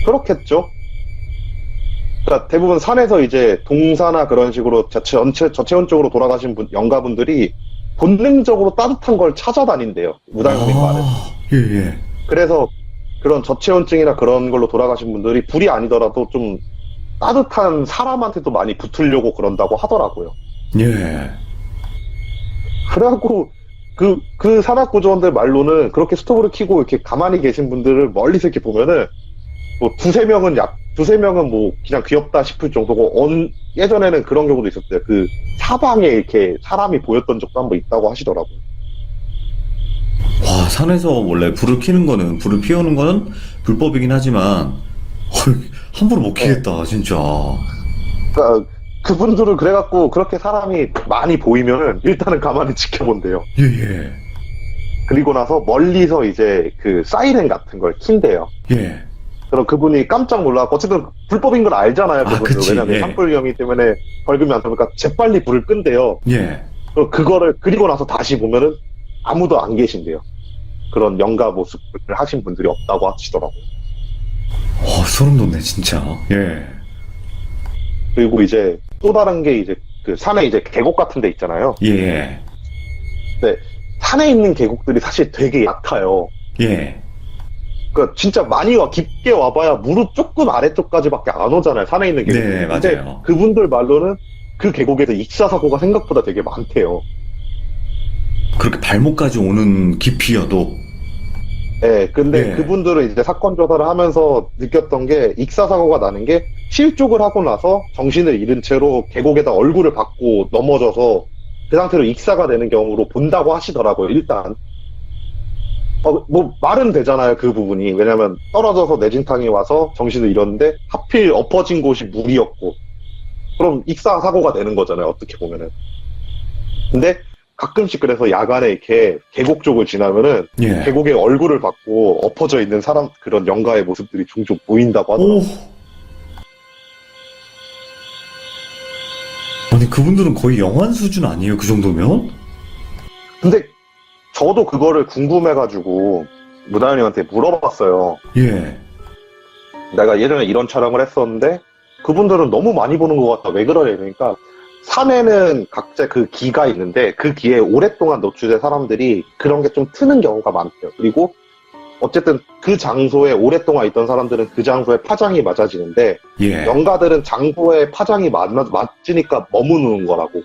B: 그렇겠죠. 그러니까 대부분 산에서 이제 동사나 그런 식으로 저체온적으로 돌아가신 영가분들이 본능적으로 따뜻한 걸 찾아다닌대요. 무당형님 말은.
A: 예.
B: 그래서 그런 저체온증이나 그런 걸로 돌아가신 분들이 불이 아니더라도 좀 따뜻한 사람한테도 많이 붙으려고 그런다고 하더라고요.
A: 예.
B: 그래갖고 그 산악구조원들 말로는 그렇게 스토브를 켜고 이렇게 가만히 계신 분들을 멀리서 이렇게 보면은 뭐 두세 명은 뭐 그냥 귀엽다 싶을 정도고, 예전에는 그런 경우도 있었대요. 그 사방에 이렇게 사람이 보였던 적도 한번 있다고 하시더라고요.
A: 와, 산에서 원래 불을 피우는 거는 불법이긴 하지만, 함부로 못 키겠다, 진짜.
B: 그러니까 그분들은 그래갖고 그렇게 사람이 많이 보이면은 일단은 가만히 지켜본대요.
A: 예.
B: 그리고 나서 멀리서 이제 그 사이렌 같은 걸 킨대요.
A: 예.
B: 그럼 그분이 깜짝 놀라고, 어쨌든 불법인 걸 알잖아요, 그분들.
A: 그치,
B: 왜냐면
A: 예.
B: 산불경이 때문에 벌금이 안 나니까 재빨리 불을 끈대요.
A: 예.
B: 그리고 나서 다시 보면은 아무도 안 계신대요. 그런 영가 모습을 하신 분들이 없다고 하시더라고요.
A: 소름 돋네, 진짜. 예.
B: 그리고 이제 또 다른 게 이제 그 산에 이제 계곡 같은 데 있잖아요.
A: 예.
B: 근데 산에 있는 계곡들이 사실 되게 얕아요.
A: 예.
B: 그러니까 진짜 많이 깊게 와봐야 무릎 조금 아래쪽까지밖에 안 오잖아요, 산에 있는 계곡.
A: 네,
B: 근데
A: 맞아요.
B: 그분들 말로는 그 계곡에서 익사사고가 생각보다 되게 많대요.
A: 그렇게 발목까지 오는 깊이여도.
B: 예, 근데
A: 예.
B: 그분들은 이제 사건 조사를 하면서 느꼈던 게 익사사고가 나는 게 실족을 하고 나서 정신을 잃은 채로 계곡에다 얼굴을 받고 넘어져서 그 상태로 익사가 되는 경우로 본다고 하시더라고요, 일단. 뭐, 말은 되잖아요, 그 부분이. 왜냐면 떨어져서 내진탕이 와서 정신을 잃었는데 하필 엎어진 곳이 물이었고. 그럼 익사사고가 되는 거잖아요, 어떻게 보면은. 근데 가끔씩 그래서 야간에 이렇게 계곡 쪽을 지나면은
A: 예.
B: 계곡에 얼굴을 받고 엎어져 있는 사람 그런 영가의 모습들이 종종 보인다고 하더라고요.
A: 오. 아니, 그분들은 거의 영환 수준 아니에요, 그 정도면?
B: 근데 저도 그거를 궁금해가지고 무다현님한테 물어봤어요.
A: 예.
B: 내가 예전에 이런 촬영을 했었는데 그분들은 너무 많이 보는 것 같다. 왜 그러냐? 그러니까 산에는 각자 그 기가 있는데 그 기에 오랫동안 노출된 사람들이 그런 게 좀 트는 경우가 많대요. 그리고 어쨌든 그 장소에 오랫동안 있던 사람들은 그 장소에 파장이 맞아지는데
A: 예.
B: 영가들은 장소에 파장이 맞으니까 머무는 거라고.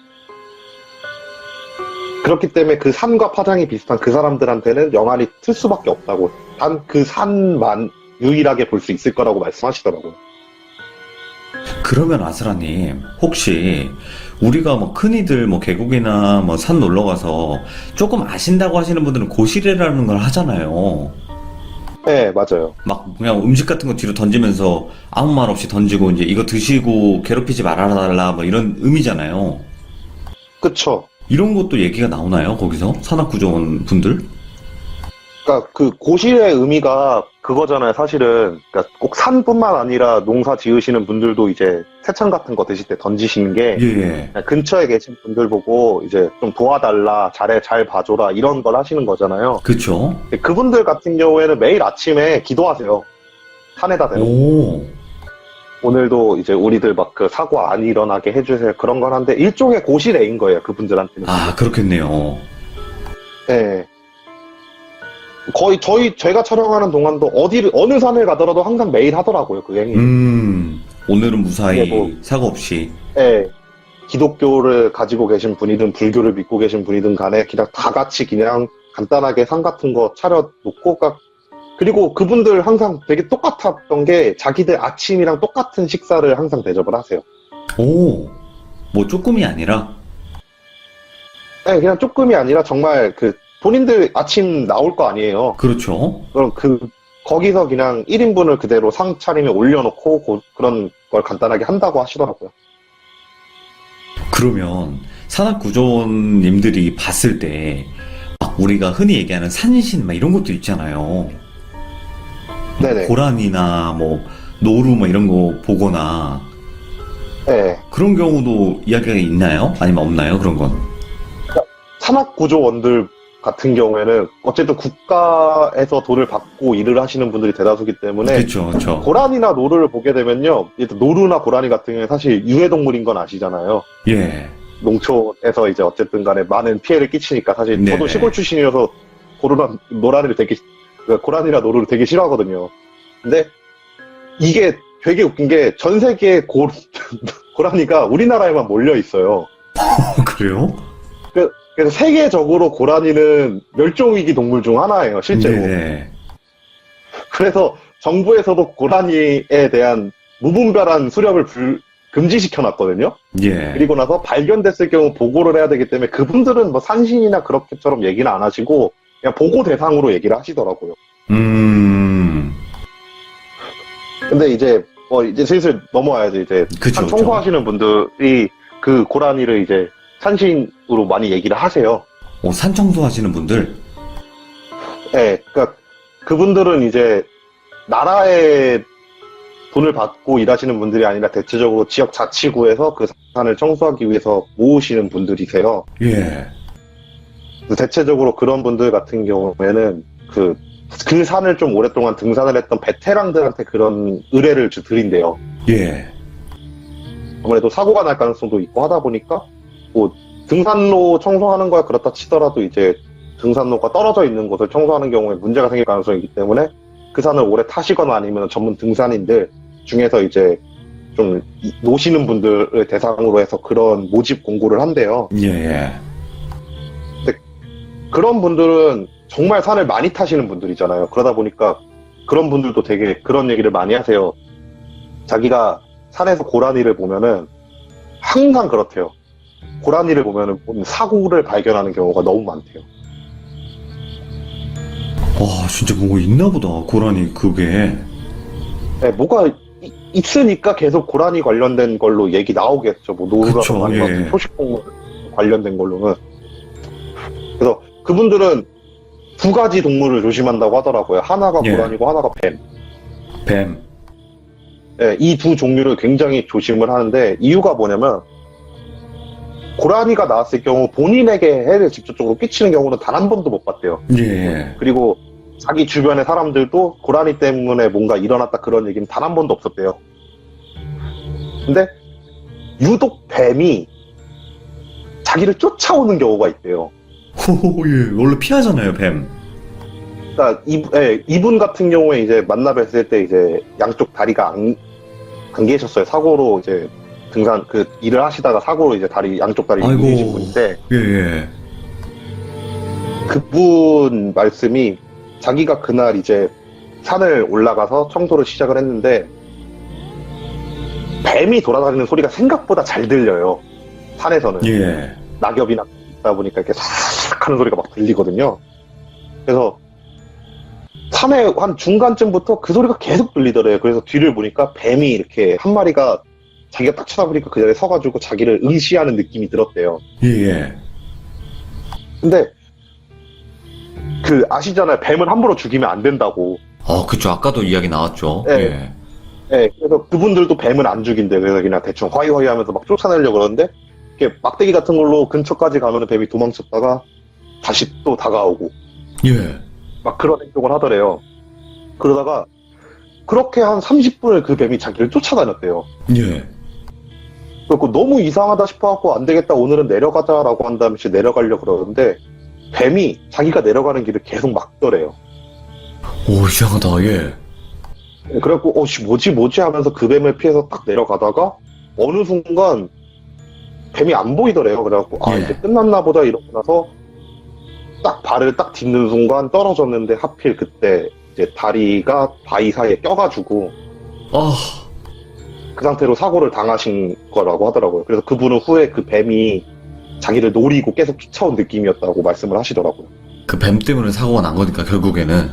B: 그렇기 때문에 그 산과 파장이 비슷한 그 사람들한테는 영안이 틀 수밖에 없다고. 단 그 산만 유일하게 볼 수 있을 거라고 말씀하시더라고요.
A: 그러면 아스라님, 혹시 우리가 뭐 흔히들 뭐 계곡이나 뭐 산 놀러 가서 조금 아신다고 하시는 분들은 고시래라는 걸 하잖아요.
B: 네, 맞아요.
A: 막 그냥 음식 같은 거 뒤로 던지면서 아무 말 없이 던지고 이제 이거 드시고 괴롭히지 말아달라 뭐 이런 의미잖아요.
B: 그쵸.
A: 이런 것도 얘기가 나오나요? 거기서 산악구조원 분들?
B: 그러니까 그 고실의 의미가 그거잖아요. 사실은 그러니까 꼭 산뿐만 아니라 농사 지으시는 분들도 이제 새참 같은 거 드실 때 던지시는 게
A: 예.
B: 그냥 근처에 계신 분들 보고 이제 좀 도와달라, 잘 봐줘라 이런 걸 하시는 거잖아요.
A: 그쵸?
B: 근데 그분들 같은 경우에는 매일 아침에 기도하세요. 산에다 대고
A: 오.
B: 오늘도 이제 우리들 막 그 사고 안 일어나게 해주세요. 그런 걸 하는데 일종의 고실애인 거예요. 그분들한테는.
A: 아, 그렇겠네요.
B: 네. 거의 제가 촬영하는 동안도 어느 산을 가더라도 항상 매일 하더라고요, 그 행위.
A: 오늘은 무사히
B: 예, 뭐.
A: 사고 없이.
B: 예. 기독교를 가지고 계신 분이든 불교를 믿고 계신 분이든 간에 그냥 다 같이 그냥 간단하게 산 같은 거 차려놓고, 그리고 그분들 항상 되게 똑같았던 게 자기들 아침이랑 똑같은 식사를 항상 대접을 하세요.
A: 오. 뭐 조금이 아니라.
B: 네, 그냥 조금이 아니라 정말 본인들 아침 나올 거 아니에요.
A: 그렇죠.
B: 그럼 거기서 그냥 1인분을 그대로 상 차림에 올려놓고 그런 걸 간단하게 한다고 하시더라고요.
A: 그러면 산악구조원님들이 봤을 때 막 우리가 흔히 얘기하는 산신 막 이런 것도 있잖아요.
B: 네네.
A: 고란이나 뭐 노루 뭐 이런 거 보거나
B: 네.
A: 그런 경우도 이야기가 있나요? 아니면 없나요? 그런 건?
B: 산악구조원들 같은 경우에는 어쨌든 국가에서 돈을 받고 일을 하시는 분들이 대다수기 때문에
A: 그렇죠, 그렇죠.
B: 고란이나 노루를 보게 되면요, 일단 노루나 고란이 같은 경우에 사실 유해동물인 건 아시잖아요.
A: 예.
B: 농촌에서 이제 어쨌든 간에 많은 피해를 끼치니까 사실
A: 네네.
B: 저도 시골 출신이어서 고란이나 노루를 되게 싫어하거든요. 근데 이게 되게 웃긴 게 전 세계에 고란이가 우리나라에만 몰려 있어요.
A: 그래요?
B: 그래서 세계적으로 고라니는 멸종위기 동물 중 하나예요, 실제로.
A: 네.
B: 그래서 정부에서도 고라니에 대한 무분별한 수렵을 금지시켜놨거든요.
A: 예.
B: 그리고 나서 발견됐을 경우 보고를 해야 되기 때문에 그분들은 뭐 산신이나 그렇게처럼 얘기는 안 하시고 그냥 보고 대상으로 얘기를 하시더라고요. 근데 이제 이제 슬슬 넘어와야지. 이제
A: 그쵸,
B: 산 청소하시는 분들이 그 고라니를 이제 산신으로 많이 얘기를 하세요.
A: 산 청소 하시는 분들?
B: 네, 그러니까 그분들은 이제 나라의 돈을 받고 일하시는 분들이 아니라 대체적으로 지역 자치구에서 그 산을 청소하기 위해서 모으시는 분들이세요.
A: 예.
B: 대체적으로 그런 분들 같은 경우에는 그 산을 좀 오랫동안 등산을 했던 베테랑들한테 그런 의뢰를 드린대요.
A: 예.
B: 아무래도 사고가 날 가능성도 있고 하다 보니까 뭐 등산로 청소하는 거야 그렇다 치더라도 이제 등산로가 떨어져 있는 곳을 청소하는 경우에 문제가 생길 가능성이 있기 때문에 그 산을 오래 타시거나 아니면 전문 등산인들 중에서 이제 좀 노시는 분들을 대상으로 해서 그런 모집 공고를 한대요.
A: 예.
B: 그런 분들은 정말 산을 많이 타시는 분들이잖아요. 그러다 보니까 그런 분들도 되게 그런 얘기를 많이 하세요. 자기가 산에서 고라니를 보면은 항상 그렇대요. 고라니를 보면은 사고를 발견하는 경우가 너무 많대요.
A: 와, 진짜 뭔가 있나 보다. 고라니 그게.
B: 네, 뭐가 있으니까 계속 고라니 관련된 걸로 얘기 나오겠죠. 뭐
A: 그쵸,
B: 노루라든가 아니면
A: 예.
B: 초식동물 관련된 걸로는. 그래서 그분들은 두 가지 동물을 조심한다고 하더라고요. 하나가
A: 예.
B: 고라니고 하나가 뱀.
A: 뱀.
B: 네, 이 두 종류를 굉장히 조심을 하는데 이유가 뭐냐면 고라니가 나왔을 경우 본인에게 해를 직접적으로 끼치는 경우는 단 한 번도 못 봤대요.
A: 예.
B: 그리고 자기 주변의 사람들도 고라니 때문에 뭔가 일어났다 그런 얘기는 단 한 번도 없었대요. 근데 유독 뱀이 자기를 쫓아오는 경우가 있대요.
A: 호, 예. 원래 피하잖아요, 뱀.
B: 그러니까 이분 같은 경우에 이제 만나 뵀을 때 이제 양쪽 다리가 안 계셨어요. 사고로 이제 등산 그 일을 하시다가 사고로 이제 양쪽 다리
A: 아이고.
B: 잃으신 분인데
A: 예, 예.
B: 그분 말씀이 자기가 그날 이제 산을 올라가서 청소를 시작을 했는데 뱀이 돌아다니는 소리가 생각보다 잘 들려요. 산에서는.
A: 예.
B: 낙엽이나 있다 보니까 이렇게 싹 하는 소리가 막 들리거든요. 그래서 산의 한 중간쯤부터 그 소리가 계속 들리더래요. 그래서 뒤를 보니까 뱀이 이렇게 한 마리가 자기가 딱 쳐다보니까 그 자리에 서가지고 자기를 응시하는 느낌이 들었대요.
A: 예, 예.
B: 근데 그 아시잖아요. 뱀은 함부로 죽이면 안 된다고.
A: 그쵸. 아까도 이야기 나왔죠.
B: 네.
A: 예.
B: 네, 그래서 그분들도 뱀은 안 죽인대. 그래서 그냥 대충 화이화이 하면서 막 쫓아내려고 그러는데 이렇게 막대기 같은 걸로 근처까지 가면 뱀이 도망쳤다가 다시 또 다가오고
A: 예.
B: 막 그런 행동을 하더래요. 그러다가 그렇게 한 30분을 그 뱀이 자기를 쫓아다녔대요.
A: 예.
B: 그리고 너무 이상하다 싶어갖고 안 되겠다 오늘은 내려가자라고 한 다음에 내려가려고 그러는데 뱀이 자기가 내려가는 길을 계속 막더래요.
A: 오, 이상하다. 예.
B: 그래갖고 뭐지 하면서 그 뱀을 피해서 딱 내려가다가 어느 순간 뱀이 안 보이더래요. 그래갖고
A: 예.
B: 이제 끝났나 보다 이러고 나서 딱 발을 딱 딛는 순간 떨어졌는데 하필 그때 이제 다리가 바위 사이에 껴가지고
A: 아,
B: 그 상태로 사고를 당하신 거라고 하더라고요. 그래서 그분은 후에 그 뱀이 자기를 노리고 계속 쫓아온 느낌이었다고 말씀을 하시더라고요.
A: 그 뱀 때문에 사고가 난 거니까, 결국에는.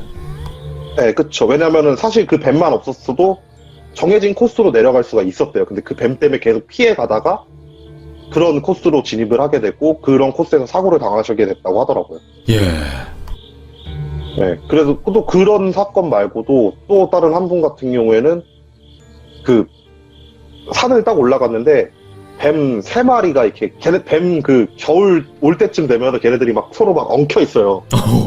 B: 네, 그쵸. 왜냐면은 사실 그 뱀만 없었어도 정해진 코스로 내려갈 수가 있었대요. 근데 그 뱀 때문에 계속 피해 가다가 그런 코스로 진입을 하게 됐고 그런 코스에서 사고를 당하시게 됐다고 하더라고요.
A: 예.
B: 네, 그래서 또 그런 사건 말고도 또 다른 한 분 같은 경우에는 그 산을 딱 올라갔는데 뱀 3마리가 이렇게 뱀 그 겨울 올 때쯤 되면 걔네들이 막 서로 막 엉켜 있어요.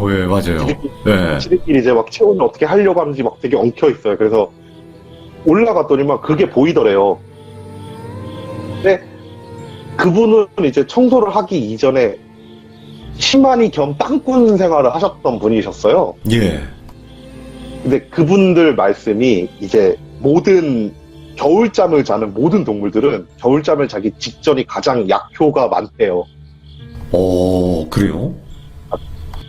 A: 예, 맞아요. 예.
B: 지들끼리 이제 막 체온을 어떻게 하려고 하는지 막 되게 엉켜 있어요. 그래서 올라갔더니 막 그게 보이더래요. 근데 그분은 이제 청소를 하기 이전에 시마니 겸 땅꾼 생활을 하셨던 분이셨어요.
A: 예.
B: 근데 그분들 말씀이 이제 모든 겨울잠을 자는 모든 동물들은 겨울잠을 자기 직전이 가장 약효가 많대요.
A: 그래요?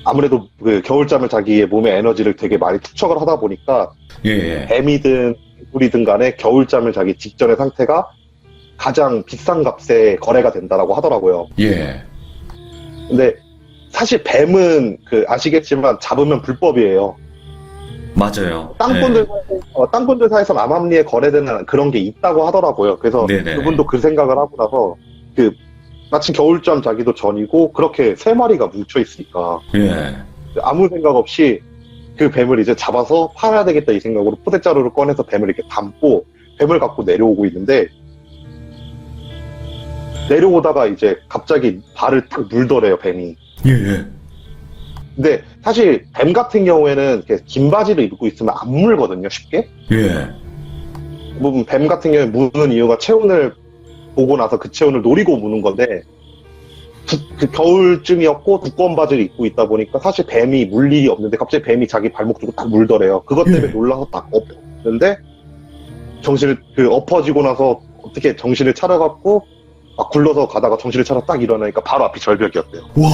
B: 아무래도 그 겨울잠을 자기의 몸의 에너지를 되게 많이 투척을 하다 보니까
A: 예.
B: 뱀이든 개구리든 간에 겨울잠을 자기 직전의 상태가 가장 비싼 값에 거래가 된다라고 하더라고요.
A: 예.
B: 근데 사실 뱀은 그 아시겠지만 잡으면 불법이에요.
A: 맞아요.
B: 땅꾼들 사이에서 암암리에 거래되는 그런 게 있다고 하더라고요. 그래서
A: 네네.
B: 그분도 그 생각을 하고 나서 마침 겨울잠 자기도 전이고 그렇게 3마리가 뭉쳐 있으니까
A: 예.
B: 아무 생각 없이 그 뱀을 이제 잡아서 팔아야 되겠다 이 생각으로 포대자루를 꺼내서 뱀을 이렇게 담고 뱀을 갖고 내려오고 있는데 내려오다가 이제 갑자기 발을 탁 물더래요, 뱀이.
A: 예.
B: 근데 사실 뱀 같은 경우에는 이렇게 긴 바지를 입고 있으면 안 물거든요, 쉽게.
A: 예.
B: 뭐 뱀 같은 경우에 무는 이유가 체온을 보고 나서 그 체온을 노리고 무는 건데 그 겨울쯤이었고 두꺼운 바지를 입고 있다 보니까 사실 뱀이 물 일이 없는데 갑자기 뱀이 자기 발목 주고 딱 물더래요. 그것 때문에 놀라서 딱 엎었는데 정신을 엎어지고 나서 어떻게 정신을 차려갖고 막 굴러서 가다가 정신을 차려 딱 일어나니까 바로 앞이 절벽이었대요.
A: 와.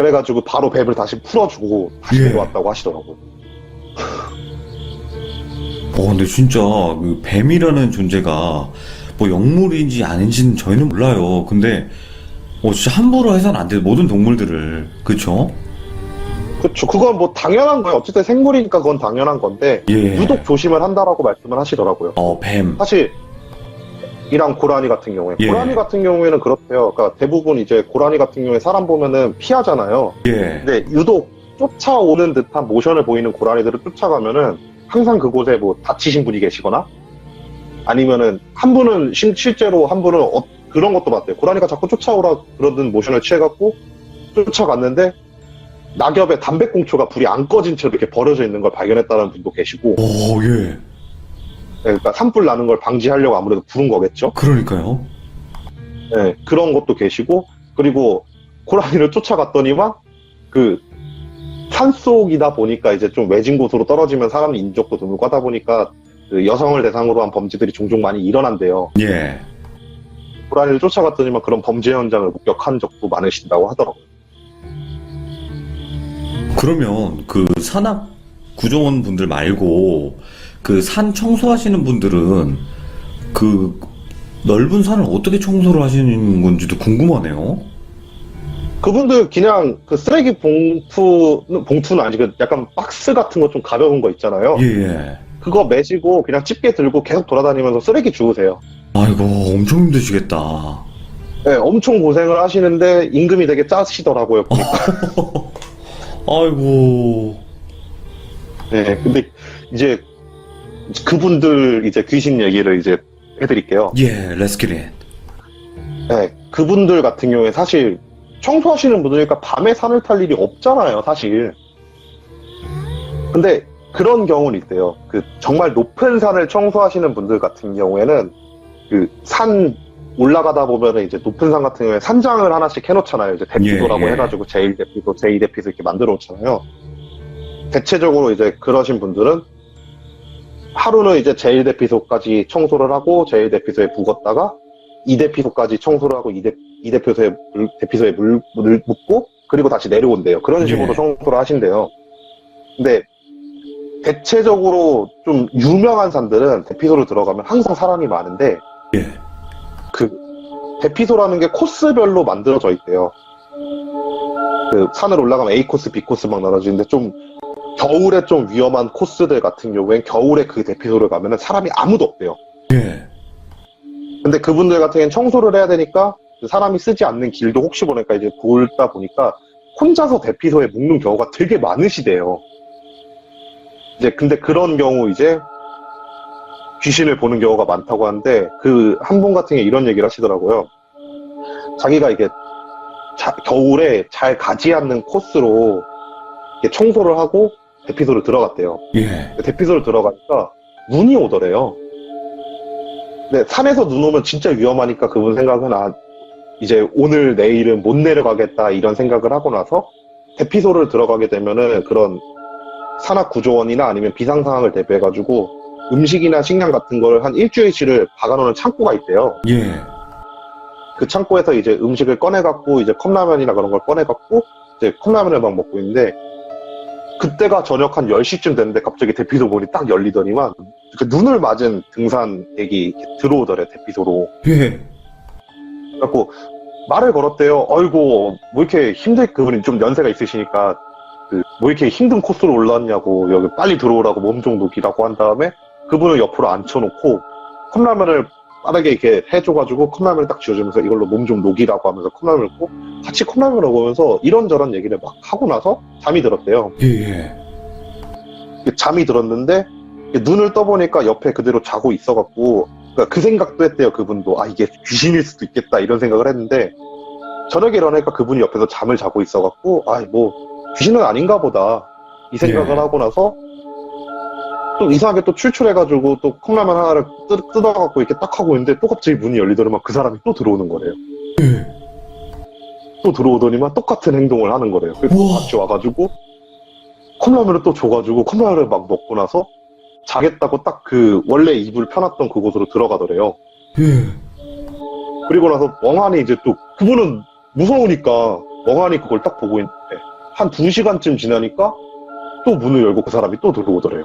B: 그래가지고 바로 뱀을 다시 풀어주고 다시
A: 예.
B: 내려왔다고 하시더라고요.
A: 근데 진짜 그 뱀이라는 존재가 뭐 영물인지 아닌지는 저희는 몰라요. 근데 진짜 함부로 해서는 안 돼요. 모든 동물들을. 그쵸?
B: 그쵸. 그건 뭐 당연한 거예요. 어쨌든 생물이니까 그건 당연한 건데
A: 예.
B: 유독 조심을 한다라고 말씀을 하시더라고요.
A: 뱀.
B: 사실 이랑 고라니 같은 경우에
A: 예.
B: 고라니 같은 경우에는 그렇대요. 그러니까 대부분 이제 고라니 같은 경우에 사람 보면은 피하잖아요.
A: 예.
B: 근데 유독 쫓아오는 듯한 모션을 보이는 고라니들을 쫓아가면은 항상 그곳에 뭐 다치신 분이 계시거나 아니면은 한 분은 실제로 한 분은 그런 것도 봤대요. 고라니가 자꾸 쫓아오라 그러던 모션을 취해갖고 쫓아갔는데 낙엽에 담배꽁초가 불이 안 꺼진 채로 이렇게 버려져 있는 걸 발견했다는 분도 계시고,
A: 예.
B: 그러니까 산불 나는 걸 방지하려고 아무래도 부른 거겠죠.
A: 그러니까요.
B: 네, 그런 것도 계시고, 그리고 고라니를 쫓아갔더니만 그 산속이다 보니까 이제 좀 외진 곳으로 떨어지면 사람 인적도 드물고 하다 보니까 그 여성을 대상으로 한 범죄들이 종종 많이 일어난대요.
A: 예.
B: 고라니를 쫓아갔더니만 그런 범죄 현장을 목격한 적도 많으신다고 하더라고요.
A: 그러면 그 산악 구조원 분들 말고 그 산 청소하시는 분들은 그 넓은 산을 어떻게 청소를 하시는 건지도 궁금하네요.
B: 그분들 그냥 그 쓰레기 봉투는 아니지, 그 약간 박스 같은 거 좀 가벼운 거 있잖아요.
A: 예.
B: 그거 메시고 그냥 집게 들고 계속 돌아다니면서 쓰레기 주우세요.
A: 아이고, 엄청 힘드시겠다.
B: 네, 엄청 고생을 하시는데 임금이 되게 짜시더라고요, 보니까.
A: 아이고.
B: 네, 근데 이제 그분들 이제 귀신 얘기를 이제 해드릴게요.
A: 예, 레스키릿.
B: 네, 그분들 같은 경우에 사실 청소하시는 분들이니까 밤에 산을 탈 일이 없잖아요, 사실. 근데 그런 경우는 있대요. 그 정말 높은 산을 청소하시는 분들 같은 경우에는 그 산 올라가다 보면은 이제 높은 산 같은 경우에 산장을 하나씩 해놓잖아요. 이제 대피소라고
A: 예.
B: 해가지고 제1대피소, 제2대피소 이렇게 만들어 놓잖아요. 대체적으로 이제 그러신 분들은 하루는 이제 제1대피소까지 청소를 하고 제1대피소에 묵었다가 2대피소까지 청소를 하고 2대피소에 물을 묻고 그리고 다시 내려온대요. 그런 식으로
A: 예.
B: 청소를 하신대요. 근데 대체적으로 좀 유명한 산들은 대피소를 들어가면 항상 사람이 많은데
A: 예.
B: 그 대피소라는 게 코스별로 만들어져 있대요. 그 산을 올라가면 A 코스, B 코스 막 나눠지는데 좀 겨울에 좀 위험한 코스들 같은 경우엔 겨울에 그 대피소를 가면은 사람이 아무도 없대요.
A: 예.
B: 근데 그분들 같은 경우엔 청소를 해야 되니까 사람이 쓰지 않는 길도 혹시 모르니까 이제 돌다 보니까 혼자서 대피소에 묵는 경우가 되게 많으시대요. 이제 근데 그런 경우 이제 귀신을 보는 경우가 많다고 하는데 그 한 분 같은 게 이런 얘기를 하시더라고요. 자기가 이게 겨울에 잘 가지 않는 코스로 이렇게 청소를 하고 대피소를 들어갔대요.
A: 예.
B: 대피소를 들어가니까 눈이 오더래요. 근데 산에서 눈 오면 진짜 위험하니까 그분 생각은 이제 오늘 내일은 못 내려가겠다 이런 생각을 하고 나서 대피소를 들어가게 되면은 그런 산악구조원이나 아니면 비상 상황을 대비해가지고 음식이나 식량 같은 걸 한 일주일치를 박아놓는 창고가 있대요.
A: 예.
B: 그 창고에서 이제 음식을 꺼내갖고 이제 컵라면이나 그런 걸 꺼내갖고 이제 컵라면을 막 먹고 있는데 그때가 저녁 한 10시쯤 됐는데 갑자기 대피소 문이 딱 열리더니만 그 눈을 맞은 등산객이 들어오더래, 대피소로.
A: 예.
B: 그래갖고 말을 걸었대요. 아이고, 뭐 이렇게 그분이 좀 연세가 있으시니까 뭐 이렇게 힘든 코스로 올라왔냐고, 여기 빨리 들어오라고 몸 좀 녹이라고 한 다음에 그분을 옆으로 앉혀놓고 컵라면을 빠르게 이렇게 해줘가지고 컵라면을 딱 쥐어주면서 이걸로 몸 좀 녹이라고 하면서 컵라면을 먹고 같이 컵라면을 먹으면서 이런저런 얘기를 막 하고 나서 잠이 들었대요.
A: 예.
B: 잠이 들었는데 눈을 떠보니까 옆에 그대로 자고 있어갖고 그러니까 그 생각도 했대요. 그분도 이게 귀신일 수도 있겠다 이런 생각을 했는데 저녁에 일어나니까 그분이 옆에서 잠을 자고 있어갖고 뭐 귀신은 아닌가 보다 이 생각을
A: 예.
B: 하고 나서 또 이상하게 또 출출해가지고 또 컵라면 하나를 뜯어갖고 이렇게 딱 하고 있는데 또 갑자기 문이 열리더니만 그 사람이 또 들어오는 거래요.
A: 예.
B: 또 들어오더니만 똑같은 행동을 하는 거래요. 그래서 또 같이 와가지고 컵라면을 또 줘가지고 컵라면을 막 먹고 나서 자겠다고 딱 그 원래 이불 펴놨던 그곳으로 들어가더래요.
A: 예.
B: 그리고 나서 멍하니 이제 또 그분은 무서우니까 멍하니 그걸 딱 보고 있는데 한 2시간쯤 지나니까 또 문을 열고 그 사람이 또 들어오더래요.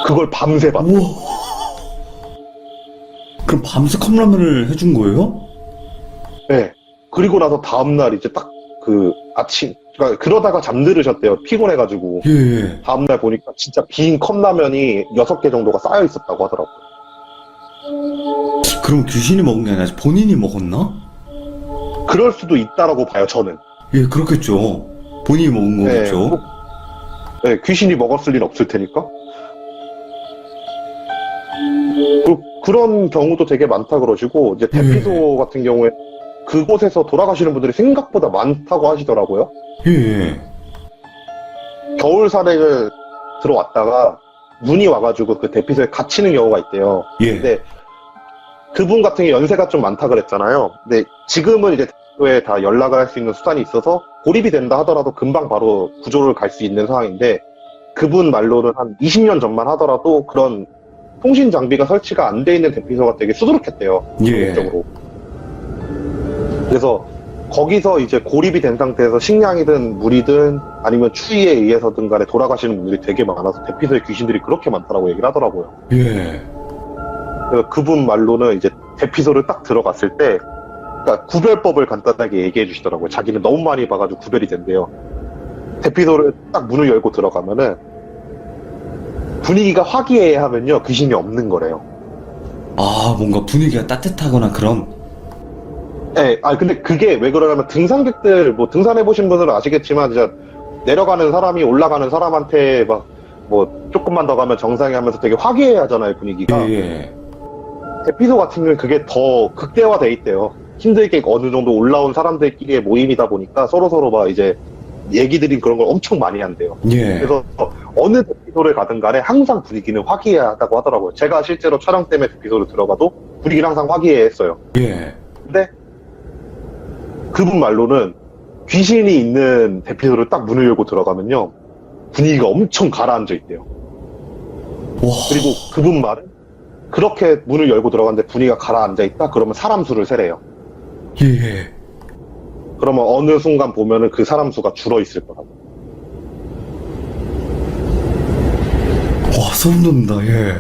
B: 그걸 밤새 봤.
C: 우와. 그럼 밤새 컵라면을 해준 거예요?
B: 네. 그리고 나서 다음날 이제 딱 그 아침, 그러니까 그러다가 잠들으셨대요. 피곤해가지고.
C: 예, 예.
B: 다음날 보니까 진짜 빈 컵라면이 6개 정도가 쌓여 있었다고 하더라고요.
C: 그럼 귀신이 먹은 게 아니라 본인이 먹었나?
B: 그럴 수도 있다라고 봐요, 저는.
C: 예, 그렇겠죠. 본인이 먹은 거겠죠.
B: 뭐, 네, 귀신이 먹었을 일 없을 테니까. 그런 경우도 되게 많다 그러시고, 이제 대피소 같은 경우에 그곳에서 돌아가시는 분들이 생각보다 많다고 하시더라고요.
C: 예, 예.
B: 겨울 산행을 들어왔다가 눈이 와가지고 그 대피소에 갇히는 경우가 있대요.
C: 예.
B: 근데 그분 같은 게 연세가 좀 많다 그랬잖아요. 근데 지금은 이제 대피소에 다 연락을 할 수 있는 수단이 있어서 고립이 된다 하더라도 금방 바로 구조를 갈 수 있는 상황인데, 그분 말로는 한 20년 전만 하더라도 그런 통신 장비가 설치가 안 돼 있는 대피소가 되게 수두룩했대요.
C: 예.
B: 전국적으로. 그래서 거기서 이제 고립이 된 상태에서 식량이든 물이든 아니면 추위에 의해서든 간에 돌아가시는 분들이 되게 많아서 대피소에 귀신들이 그렇게 많다라고 얘기를 하더라고요.
C: 예.
B: 그래서 그분 말로는 이제 대피소를 딱 들어갔을 때, 그러니까 구별법을 간단하게 얘기해 주시더라고요. 자기는 너무 많이 봐가지고 구별이 된대요. 대피소를 딱 문을 열고 들어가면은 분위기가 화기애애하면요 귀신이 없는 거래요.
C: 아, 뭔가 분위기가 따뜻하거나 그런.
B: 네, 근데 그게 왜 그러냐면 등산객들, 뭐 등산해보신 분들은 아시겠지만, 진짜 내려가는 사람이 올라가는 사람한테 막, 뭐, 조금만 더 가면 정상에 하면서 되게 화기애애 하잖아요, 분위기가.
C: 예.
B: 대피소 같은 경우는 그게 더 극대화돼 있대요. 힘들게 어느 정도 올라온 사람들끼리의 모임이다 보니까 서로서로 막 이제 얘기들인 그런 걸 엄청 많이 한대요.
C: 예.
B: 그래서 어느 대피소를 가든 간에 항상 분위기는 화기애애하다고 하더라고요. 제가 실제로 촬영 때문에 대피소를 들어가도 분위기는 항상 화기애애했어요.
C: 예.
B: 근데 그분 말로는 귀신이 있는 대피소를 딱 문을 열고 들어가면요 분위기가 엄청 가라앉아 있대요.
C: 와.
B: 그리고 그분 말은 그렇게 문을 열고 들어갔는데 분위기가 가라앉아 있다 그러면 사람 수를 세래요.
C: 예.
B: 그러면 어느 순간 보면은 그 사람 수가 줄어 있을 거라고.
C: 와, 소름 돋는다. 예.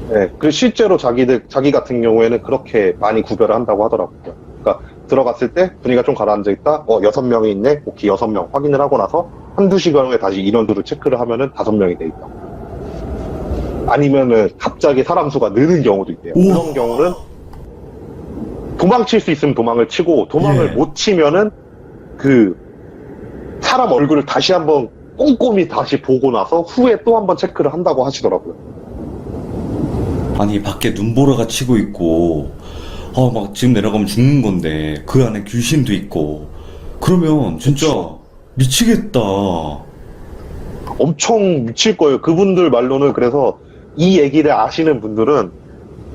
B: 네, 그 실제로 자기 같은 경우에는 그렇게 많이 구별을 한다고 하더라고요. 그러니까 들어갔을 때 분위기가 좀 가라앉아 있다. 6명이 있네. 오케이, 6명 확인을 하고 나서 한두 시간 후에 다시 인원수를 체크를 하면은 5명이 돼 있다. 아니면은 갑자기 사람 수가 느는 경우도 있대요.
C: 우와.
B: 그런 경우는 도망칠 수 있으면 도망을 치고 도망을
C: 예.
B: 못 치면은 그 사람 얼굴을 다시 한번 꼼꼼히 다시 보고 나서 후에 또 한번 체크를 한다고 하시더라고요.
C: 아니, 밖에 눈보라가 치고 있고, 막 지금 내려가면 죽는 건데, 그 안에 귀신도 있고, 그러면 진짜 미치겠다.
B: 엄청 미칠 거예요. 그분들 말로는. 그래서 이 얘기를 아시는 분들은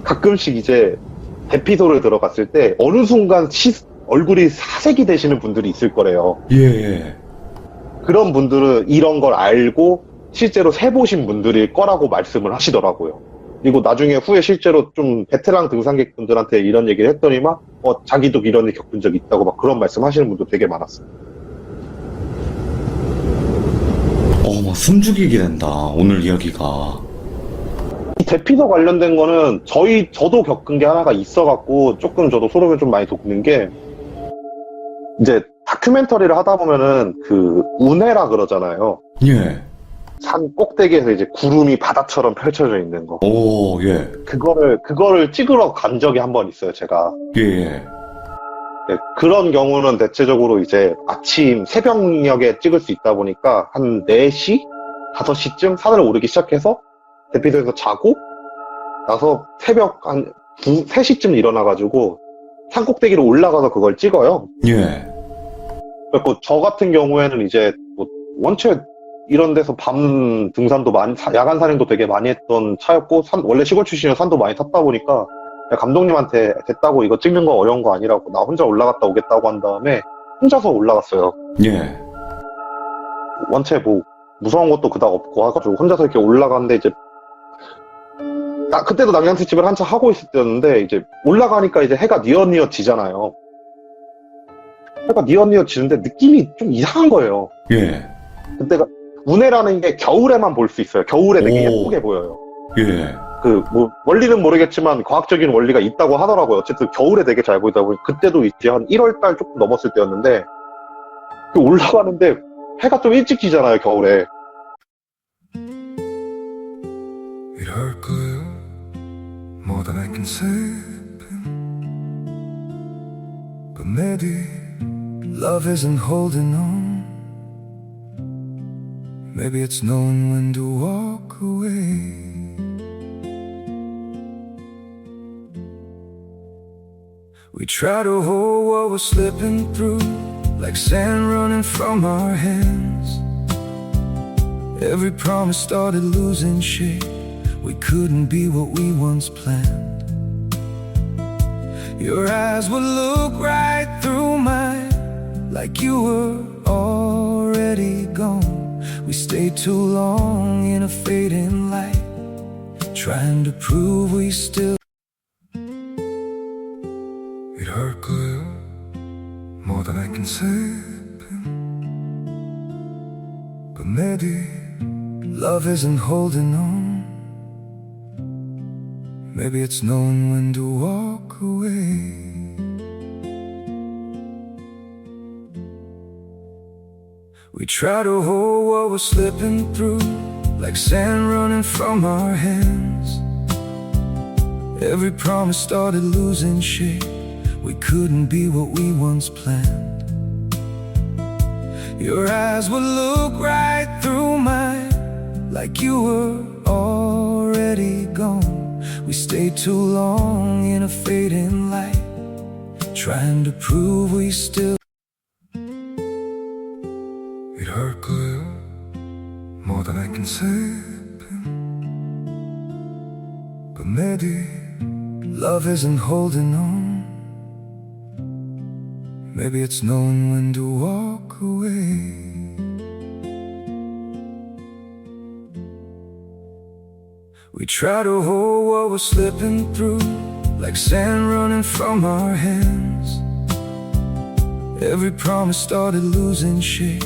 B: 가끔씩 이제 대피소를 들어갔을 때 어느 순간 얼굴이 사색이 되시는 분들이 있을 거래요.
C: 예.
B: 그런 분들은 이런 걸 알고 실제로 세보신 분들일 거라고 말씀을 하시더라고요. 그리고 나중에 후에 실제로 좀 베테랑 등산객분들한테 이런 얘기를 했더니만 자기도 이런 일 겪은 적이 있다고 막 그런 말씀 하시는 분도 되게 많았어요.
C: 막 숨죽이게 된다, 오늘 이야기가.
B: 이 대피소 관련된 거는 저도 겪은 게 하나가 있어갖고 조금 저도 소름이 좀 많이 돋는 게, 이제 다큐멘터리를 하다 보면은 그 운해라 그러잖아요.
C: 예.
B: 산 꼭대기에서 이제 구름이 바다처럼 펼쳐져 있는 거.
C: 오, 예.
B: 그거를 찍으러 간 적이 한 번 있어요, 제가.
C: 예.
B: 네, 그런 경우는 대체적으로 이제 아침 새벽녘에 찍을 수 있다 보니까 한 4시? 5시쯤 산을 오르기 시작해서 대피소에서 자고 나서 새벽 한 3시쯤 일어나가지고 산 꼭대기로 올라가서 그걸 찍어요.
C: 예.
B: 그래서 저 같은 경우에는 이제 뭐 원체 이런 데서 밤 등산도 많이, 야간 산행도 되게 많이 했던 차였고, 원래 시골 출신이라 산도 많이 탔다 보니까 감독님한테 됐다고 이거 찍는 거 어려운 거 아니라고 나 혼자 올라갔다 오겠다고 한 다음에 혼자서 올라갔어요.
C: 예.
B: 원체 뭐 무서운 것도 그닥 없고 해가지고 혼자서 이렇게 올라갔는데 이제 그때도 낙양특집을 한참 하고 있을 때였는데 이제 올라가니까 이제 해가 뉘엿뉘엿 지잖아요. 해가 뉘엿뉘엿 지는데 느낌이 좀 이상한 거예요.
C: 예.
B: 그때가 운해라는 게 겨울에만 볼 수 있어요. 겨울에 되게
C: 오.
B: 예쁘게 보여요.
C: 예.
B: 원리는 모르겠지만 과학적인 원리가 있다고 하더라고요. 어쨌든 겨울에 되게 잘 보이다 보니 그때도 이제 한 1월달 조금 넘었을 때였는데 올라가는데 해가 좀 일찍 지잖아요, 겨울에.
D: It hurt good, more than I can say. But maybe love isn't holding on. Maybe it's knowing when to walk away. We try to hold what we're slipping through, like sand running from our hands. Every promise started losing shape. We couldn't be what we once planned. Your eyes would look right through mine, like you were already gone. We stayed too long in a fading light, trying to prove we still. It hurt good, more than I can say. But maybe love isn't holding on. Maybe it's knowing when to walk away. We try to hold what we're slipping through, like sand running from our hands. Every promise started losing shape. We couldn't be what we once planned. Your eyes would look right through mine, like you were already gone. We stayed too long in a fading light, trying to prove we still. It hurt good, more than I can say. But maybe love isn't holding on. Maybe it's knowing when to walk away. We try to hold what we're slipping through, like sand running from our hands. Every promise started losing shape.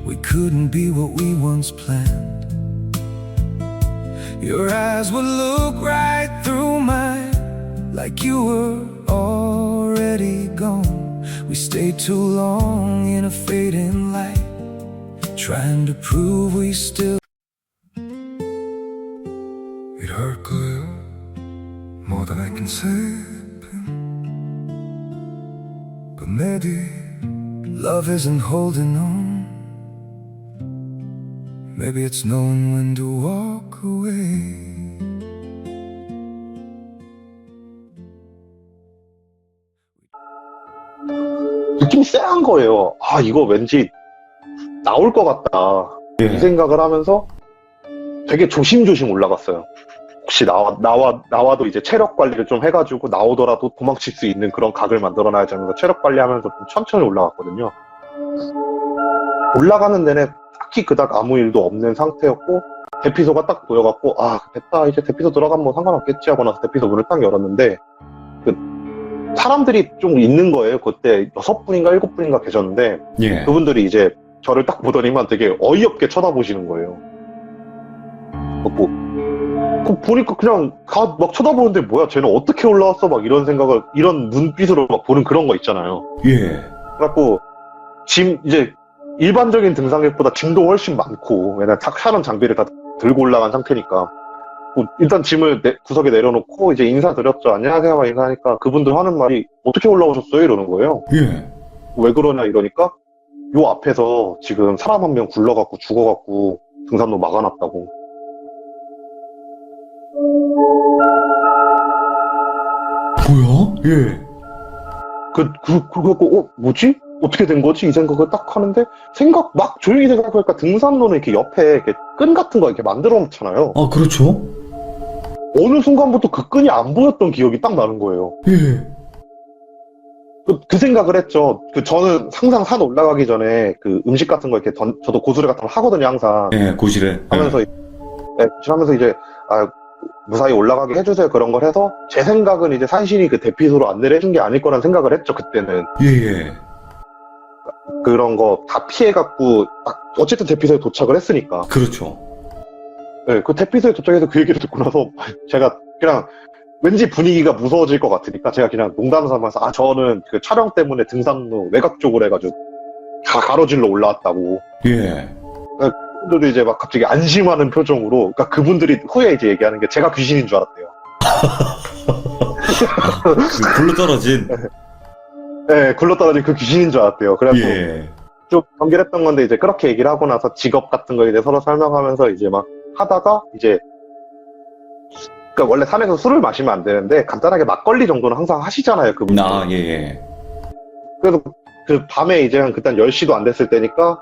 D: We couldn't be what we once planned. Your eyes would look right through mine, like you were already gone. We stayed too long in a fading light, trying to prove we still. It hurt good, more than I can say. But maybe love isn't holding on. Maybe it's knowing when to walk away.
B: 느낌이 쎄한 거예요. 아, 이거 왠지 나올 것 같다. 이
C: 예.
B: 생각을 하면서 되게 조심조심 올라갔어요. 혹시 나와도 이제 체력 관리를 좀 해가지고 나오더라도 도망칠 수 있는 그런 각을 만들어놔야지 하면서 체력 관리하면서 좀 천천히 올라갔거든요. 올라가는 내내 딱히 그닥 아무 일도 없는 상태였고, 대피소가 딱 보여갖고, 아, 됐다. 이제 대피소 들어가면 뭐 상관없겠지 하고 나서 대피소 문을 딱 열었는데, 사람들이 좀 있는 거예요. 그때 6분인가 7분인가 계셨는데,
C: 예.
B: 그분들이 이제 저를 딱 보더니만 되게 어이없게 쳐다보시는 거예요. 보니까 그냥 막 쳐다보는데 뭐야, 쟤는 어떻게 올라왔어? 막 이런 생각을, 이런 눈빛으로 막 보는 그런 거 있잖아요.
C: 예.
B: 그래갖고, 이제 일반적인 등산객보다 짐도 훨씬 많고, 왜냐면 샤는 장비를 다 들고 올라간 상태니까. 일단 짐을 구석에 내려놓고 이제 인사드렸죠. 안녕하세요 막 인사하니까 그분들 하는 말이 어떻게 올라오셨어요? 이러는 거예요.
C: 예.
B: 왜 그러냐 이러니까 요 앞에서 지금 사람 한 명 굴러갖고 죽어갖고 등산로 막아놨다고.
C: 뭐야? 예.
B: 그래갖고 뭐지? 어떻게 된 거지? 이 생각을 딱 하는데 막 조용히 생각하니까 등산로는 이렇게 옆에 이렇게 끈 같은 거 이렇게 만들어 놓잖아요.
C: 아, 그렇죠?
B: 어느 순간부터 그 끈이 안 보였던 기억이 딱 나는 거예요.
C: 예.
B: 그 생각을 했죠. 저는 항상 산 올라가기 전에 그 음식 같은 거 이렇게 저도 고수를 같은 거 하거든요, 항상.
C: 예, 고실에.
B: 하면서, 하면서 이제, 무사히 올라가게 해주세요. 그런 걸 해서, 제 생각은 이제 산신이 그 대피소로 안내를 해준 게 아닐 거란 생각을 했죠, 그때는.
C: 예, 예.
B: 그런 거 다 피해갖고 딱 어쨌든 대피소에 도착을 했으니까
C: 그렇죠.
B: 네, 그 대피소에 도착해서 그 얘기를 듣고 나서 제가 그냥 왠지 분위기가 무서워질 것 같으니까 제가 그냥 농담 삼아서 저는 그 촬영 때문에 등산로 외곽 쪽으로 해가지고 가로질러 올라왔다고.
C: 예.
B: 그분들도 이제 막 갑자기 안심하는 표정으로, 그러니까 그분들이 후에 이제 얘기하는 게 제가 귀신인 줄 알았대요.
C: 그 굴러 떨어진.
B: 네, 굴러떨어진 그 귀신인 줄 알았대요. 그래서
C: 예.
B: 좀 경계했던 건데 이제 그렇게 얘기를 하고 나서 직업 같은 거 이제 서로 설명하면서 이제 막 하다가 이제 그러니까 원래 산에서 술을 마시면 안 되는데 간단하게 막걸리 정도는 항상 하시잖아요, 그분.
C: 아, 예, 예.
B: 그래서 그 밤에 이제 한 그때 10시도 안 됐을 때니까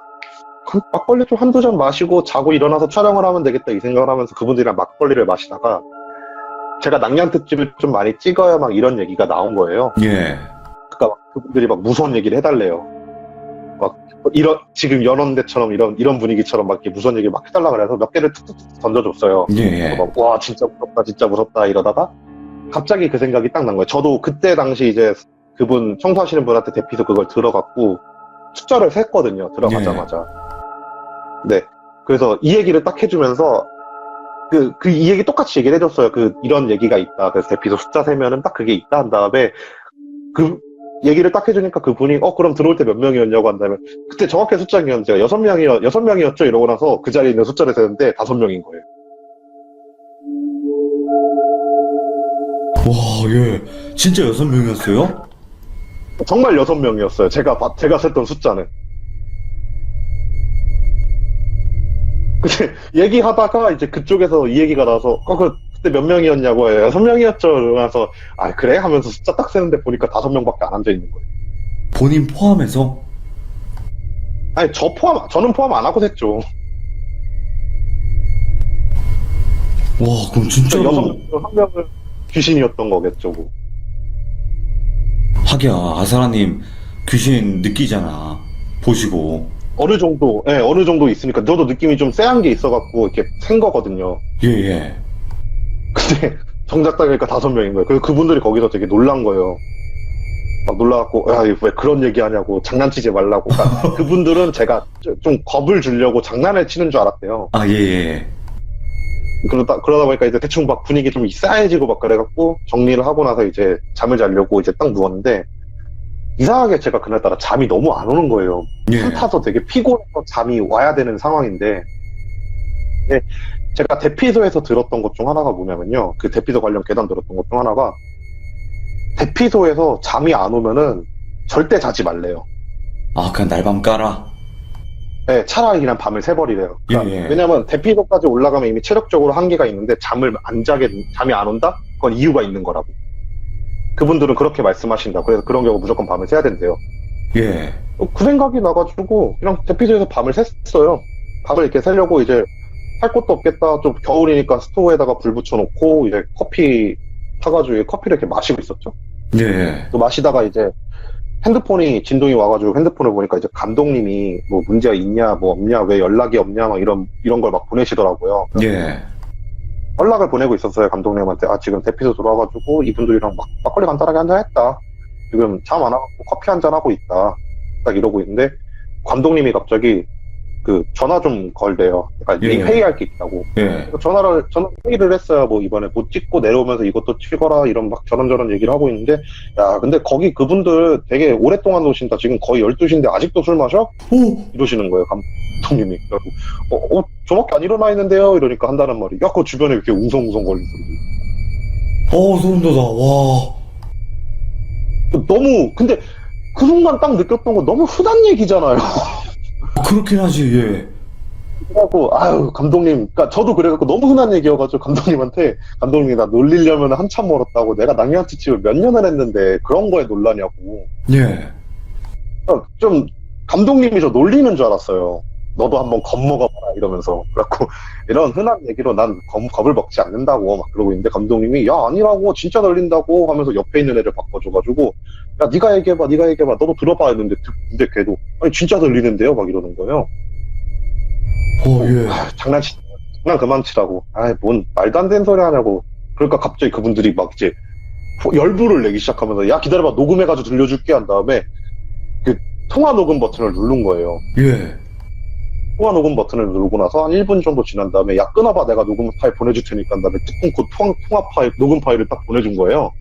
B: 그 막걸리 좀 한두 잔 마시고 자고 일어나서 촬영을 하면 되겠다 이 생각을 하면서 그분들이랑 막걸리를 마시다가 제가 낭냥 특집을 좀 많이 찍어야 막 이런 얘기가 나온 거예요.
C: 예.
B: 그러니까 막 그분들이 막 무서운 얘기를 해달래요. 막 지금 연원대처럼 이런 분위기처럼 막 이렇게 무서운 얘기를 막 해달라 그래서 몇 개를 툭툭툭 던져줬어요.
C: 예, 예.
B: 막, 와 진짜 무섭다 이러다가 갑자기 그 생각이 딱 난 거예요. 저도 그때 당시 이제 그분 청소하시는 분한테 대피소 그걸 들어갔고 숫자를 셌거든요. 들어가자마자. 네. 그래서 이 얘기를 딱 해주면서 이 얘기 똑같이 얘기를 해줬어요. 이런 얘기가 있다. 그래서 대피소 숫자 세면은 딱 그게 있다 한 다음에 그 얘기를 딱 해주니까 그분이 그럼 들어올 때 몇 명이었냐고 한다면 그때 정확히 숫자는 제가 6명이었죠 이러고 나서 그 자리에 있는 숫자를 세는데 5명인 거예요.
C: 와, 예. 진짜 6명이었어요?
B: 정말 6명이었어요. 제가 셌던 숫자는. 근데 얘기하다가 이제 그쪽에서 이 얘기가 나서 그때 몇 명이었냐고 해요. 6명이었죠. 이러면서 그래? 하면서 숫자 딱 세는데 보니까 5명밖에 안 앉아 있는 거예요.
C: 본인 포함해서?
B: 아니 저는 포함 안 하고 셌죠.
C: 와, 그럼 진짜로.
B: 6명 중 1명은 귀신이었던 거겠죠. 뭐.
C: 하기야, 아사라님 귀신 느끼잖아. 보시고.
B: 어느 정도 있으니까 저도 느낌이 좀 쎄한 게 있어갖고 이렇게 센 거거든요.
C: 예, 예.
B: 근데 정작 따니까 5명인 거예요. 그래서 그분들이 거기서 되게 놀란 거예요. 막 놀라갖고 왜 그런 얘기하냐고 장난치지 말라고. 그러니까 그분들은 제가 좀 겁을 주려고 장난을 치는 줄 알았대요.
C: 아, 예, 예.
B: 그러다 보니까 이제 대충 막 분위기 좀 싸해지고 막 그래갖고 정리를 하고 나서 이제 잠을 자려고 이제 딱 누웠는데 이상하게 제가 그날따라 잠이 너무 안 오는 거예요.
C: 예.
B: 술 타서 되게 피곤해서 잠이 와야 되는 상황인데 근데 제가 대피소에서 들었던 것 중 하나가 뭐냐면요. 그 대피소 관련 계단 들었던 것 중 하나가 대피소에서 잠이 안 오면은 절대 자지 말래요.
C: 아, 그냥 날밤 깔아?
B: 네, 차라리 그냥 밤을 새버리래요. 그러니까
C: 예, 예.
B: 왜냐면 대피소까지 올라가면 이미 체력적으로 한계가 있는데 잠이 안 온다? 그건 이유가 있는 거라고. 그분들은 그렇게 말씀하신다. 그래서 그런 경우 무조건 밤을 새야 된대요.
C: 예.
B: 그 생각이 나가지고 그냥 대피소에서 밤을 샜어요. 밤을 이렇게 새려고 이제 할 것도 없겠다. 좀 겨울이니까 스토브에다가 불 붙여놓고 이제 커피 타가지고 커피를 이렇게 마시고 있었죠.
C: 예.
B: 또 마시다가 이제 핸드폰이 진동이 와가지고 핸드폰을 보니까 이제 감독님이 뭐 문제가 있냐 뭐 없냐 왜 연락이 없냐 막 이런 걸 막 보내시더라고요.
C: 예.
B: 연락을 보내고 있었어요. 감독님한테 지금 대피소 들어와가지고 이분들이랑 막걸리 간단하게 한잔했다. 지금 잠 안 와갖고 커피 한잔 하고 있다. 딱 이러고 있는데 감독님이 갑자기 전화 좀 걸대요. 그러니까
C: 예.
B: 회의할 게 있다고.
C: 예.
B: 전화 회의를 했어요. 뭐 이번에 못 찍고 내려오면서 이것도 찍어라 이런 막 저런저런 얘기를 하고 있는데 야 근데 거기 그분들 되게 오랫동안 오신다. 지금 거의 12시인데 아직도 술 마셔?
C: 오!
B: 이러시는 거예요. 감독님이. 그래갖고 저밖에 안 일어나 있는데요. 이러니까 한다는 말이 그 주변에 이렇게 웅성웅성 거리는 소리.
C: 소름 돋아. 와.
B: 너무 근데 그 순간 딱 느꼈던 거 너무 흔한 얘기잖아요.
C: 그렇긴 하지, 예.
B: 그래갖고 감독님, 그러니까 저도 그래갖고 너무 흔한 얘기여가지고 감독님이 나 놀리려면 한참 멀었다고 내가 낭냥치집을 몇 년을 했는데 그런 거에 놀라냐고.
C: 예.
B: 좀 감독님이 저 놀리는 줄 알았어요. 너도 한번 겁먹어봐라 이러면서. 그래갖고 이런 흔한 얘기로 난 겁을 먹지 않는다고 막 그러고 있는데 감독님이 야 아니라고 진짜 놀린다고 하면서 옆에 있는 애를 바꿔줘가지고 야 네가 얘기해봐 너도 들어봐 했는데 근데 걔도 아니 진짜 들리는데요 막 이러는 거예요.
C: 예.
B: 장난 그만 치라고. 뭔 말도 안 되는 소리 하냐고. 그러니까 갑자기 그분들이 막 이제 열불을 내기 시작하면서 야 기다려봐 녹음해가지고 들려줄게 한 다음에 통화 녹음 버튼을 누른 거예요.
C: 예.
B: 통화 녹음 버튼을 누르고 나서 한 1분 정도 지난 다음에 야 끊어봐 내가 녹음 파일 보내줄 테니까 한 다음에 뚝 끊고 통화 파일 녹음 파일을 딱 보내준 거예요.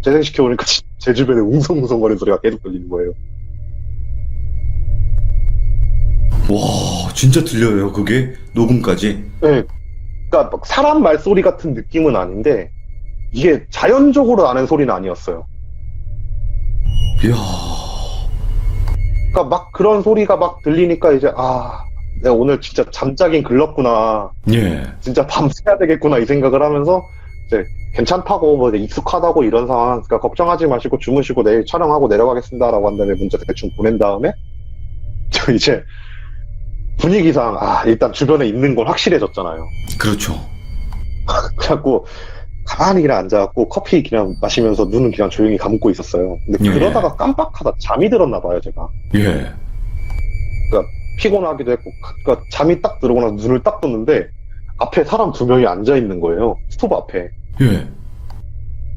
B: 재생시켜보니까 제 주변에 웅성웅성거리는 소리가 계속 들리는 거예요.
C: 와, 진짜 들려요, 그게? 녹음까지?
B: 네. 그러니까 막 사람 말소리 같은 느낌은 아닌데 이게 자연적으로 나는 소리는 아니었어요.
C: 이야.
B: 그러니까 막 그런 소리가 막 들리니까 이제 내가 오늘 진짜 잠자긴 글렀구나.
C: 예.
B: 진짜 밤새야 되겠구나 이 생각을 하면서 이제 괜찮다고 뭐 이제 익숙하다고 이런 상황 그러니까 걱정하지 마시고 주무시고 내일 촬영하고 내려가겠습니다라고 한 다음에 문자 대충 보낸 다음에 저 이제 분위기상 일단 주변에 있는 건 확실해졌잖아요.
C: 그렇죠.
B: 그래갖고 가만히 그냥 앉아갖고 커피 그냥 마시면서 눈은 그냥 조용히 감고 있었어요. 근데
C: 예.
B: 그러다가 깜빡하다 잠이 들었나 봐요 제가.
C: 예.
B: 피곤하기도 했고 그러니까 잠이 딱 들어오고 나서 눈을 딱 떴는데 앞에 사람 2명이 앉아 있는 거예요. 스토브 앞에.
C: 예.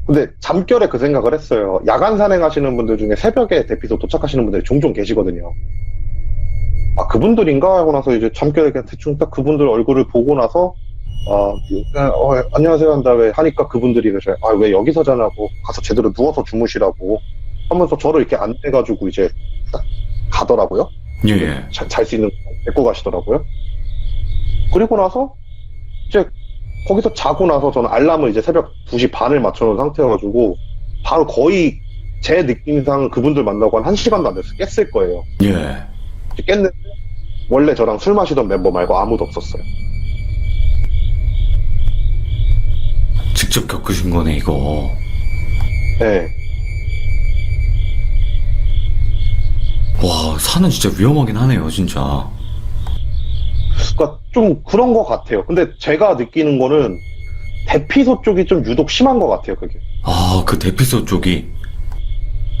B: 근데 잠결에 그 생각을 했어요. 야간 산행하시는 분들 중에 새벽에 대피소 도착하시는 분들이 종종 계시거든요. 그분들인가 하고 나서 이제 잠결에 그냥 대충 딱 그분들 얼굴을 보고 나서 안녕하세요 한 다음에 하니까 그분들이 그러셔요. 왜 여기서 자냐고 가서 제대로 누워서 주무시라고 하면서 저를 이렇게 안내가지고 이제 딱 가더라고요.
C: 예.
B: 잘 수 있는 거 데리고 가시더라고요. 그리고 나서 이제 거기서 자고 나서 저는 알람을 이제 새벽 2시 반을 맞춰놓은 상태여가지고 바로 거의 제 느낌상 그분들 만나고 한 1시간도 안 돼서 깼을 거예요.
C: 예.
B: 깼는데 원래 저랑 술 마시던 멤버 말고 아무도 없었어요.
C: 직접 겪으신 거네, 이거.
B: 네.
C: 와, 산은 진짜 위험하긴 하네요, 진짜.
B: 그러니까 좀 그런 것 같아요. 근데 제가 느끼는 거는 대피소 쪽이 좀 유독 심한 것 같아요, 그게.
C: 그 대피소 쪽이.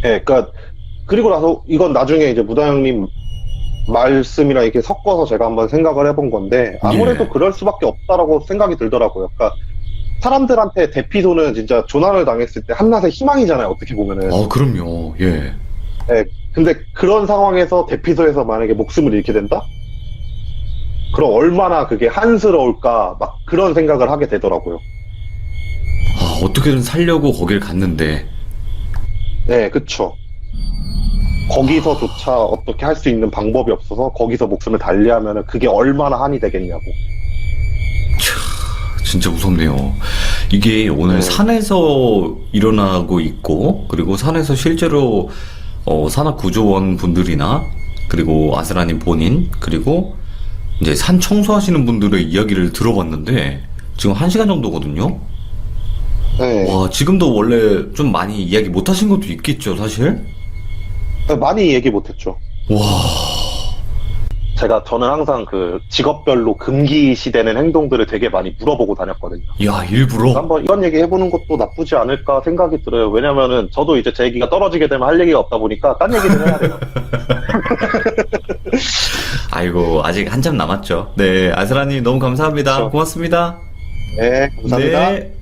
B: 네, 그러니까 그리고 나서 이건 나중에 이제 무다 형님 말씀이랑 이렇게 섞어서 제가 한번 생각을 해본 건데 아무래도
C: 예.
B: 그럴 수밖에 없다라고 생각이 들더라고요. 그러니까 사람들한테 대피소는 진짜 조난을 당했을 때 한낮의 희망이잖아요. 어떻게 보면은.
C: 그럼요. 예.
B: 네, 근데 그런 상황에서 대피소에서 만약에 목숨을 잃게 된다? 그럼 얼마나 그게 한스러울까 막 그런 생각을 하게 되더라고요.
C: 어떻게든 살려고 거길 갔는데.
B: 네, 그쵸. 거기서조차 어떻게 할 수 있는 방법이 없어서 거기서 목숨을 달리하면 그게 얼마나 한이 되겠냐고.
C: 진짜 무섭네요. 이게 오늘 산에서 일어나고 있고, 그리고 산에서 실제로 산악구조원 분들이나, 그리고 아스라님 본인, 그리고 이제 산 청소하시는 분들의 이야기를 들어봤는데, 지금 1시간 정도거든요?
B: 네.
C: 와, 지금도 원래 좀 많이 이야기 못 하신 것도 있겠죠, 사실?
B: 많이 얘기 못했죠.
C: 와.
B: 저는 항상 그 직업별로 금기시되는 행동들을 되게 많이 물어보고 다녔거든요.
C: 야, 일부러?
B: 한번 이런 얘기 해보는 것도 나쁘지 않을까 생각이 들어요. 왜냐면은 저도 이제 제 얘기가 떨어지게 되면 할 얘기가 없다 보니까 딴 얘기를 해야 돼요.
C: 아이고, 아직 한참 남았죠. 네, 아스라님 너무 감사합니다.
B: 그렇죠.
C: 고맙습니다.
B: 네, 감사합니다.
C: 네.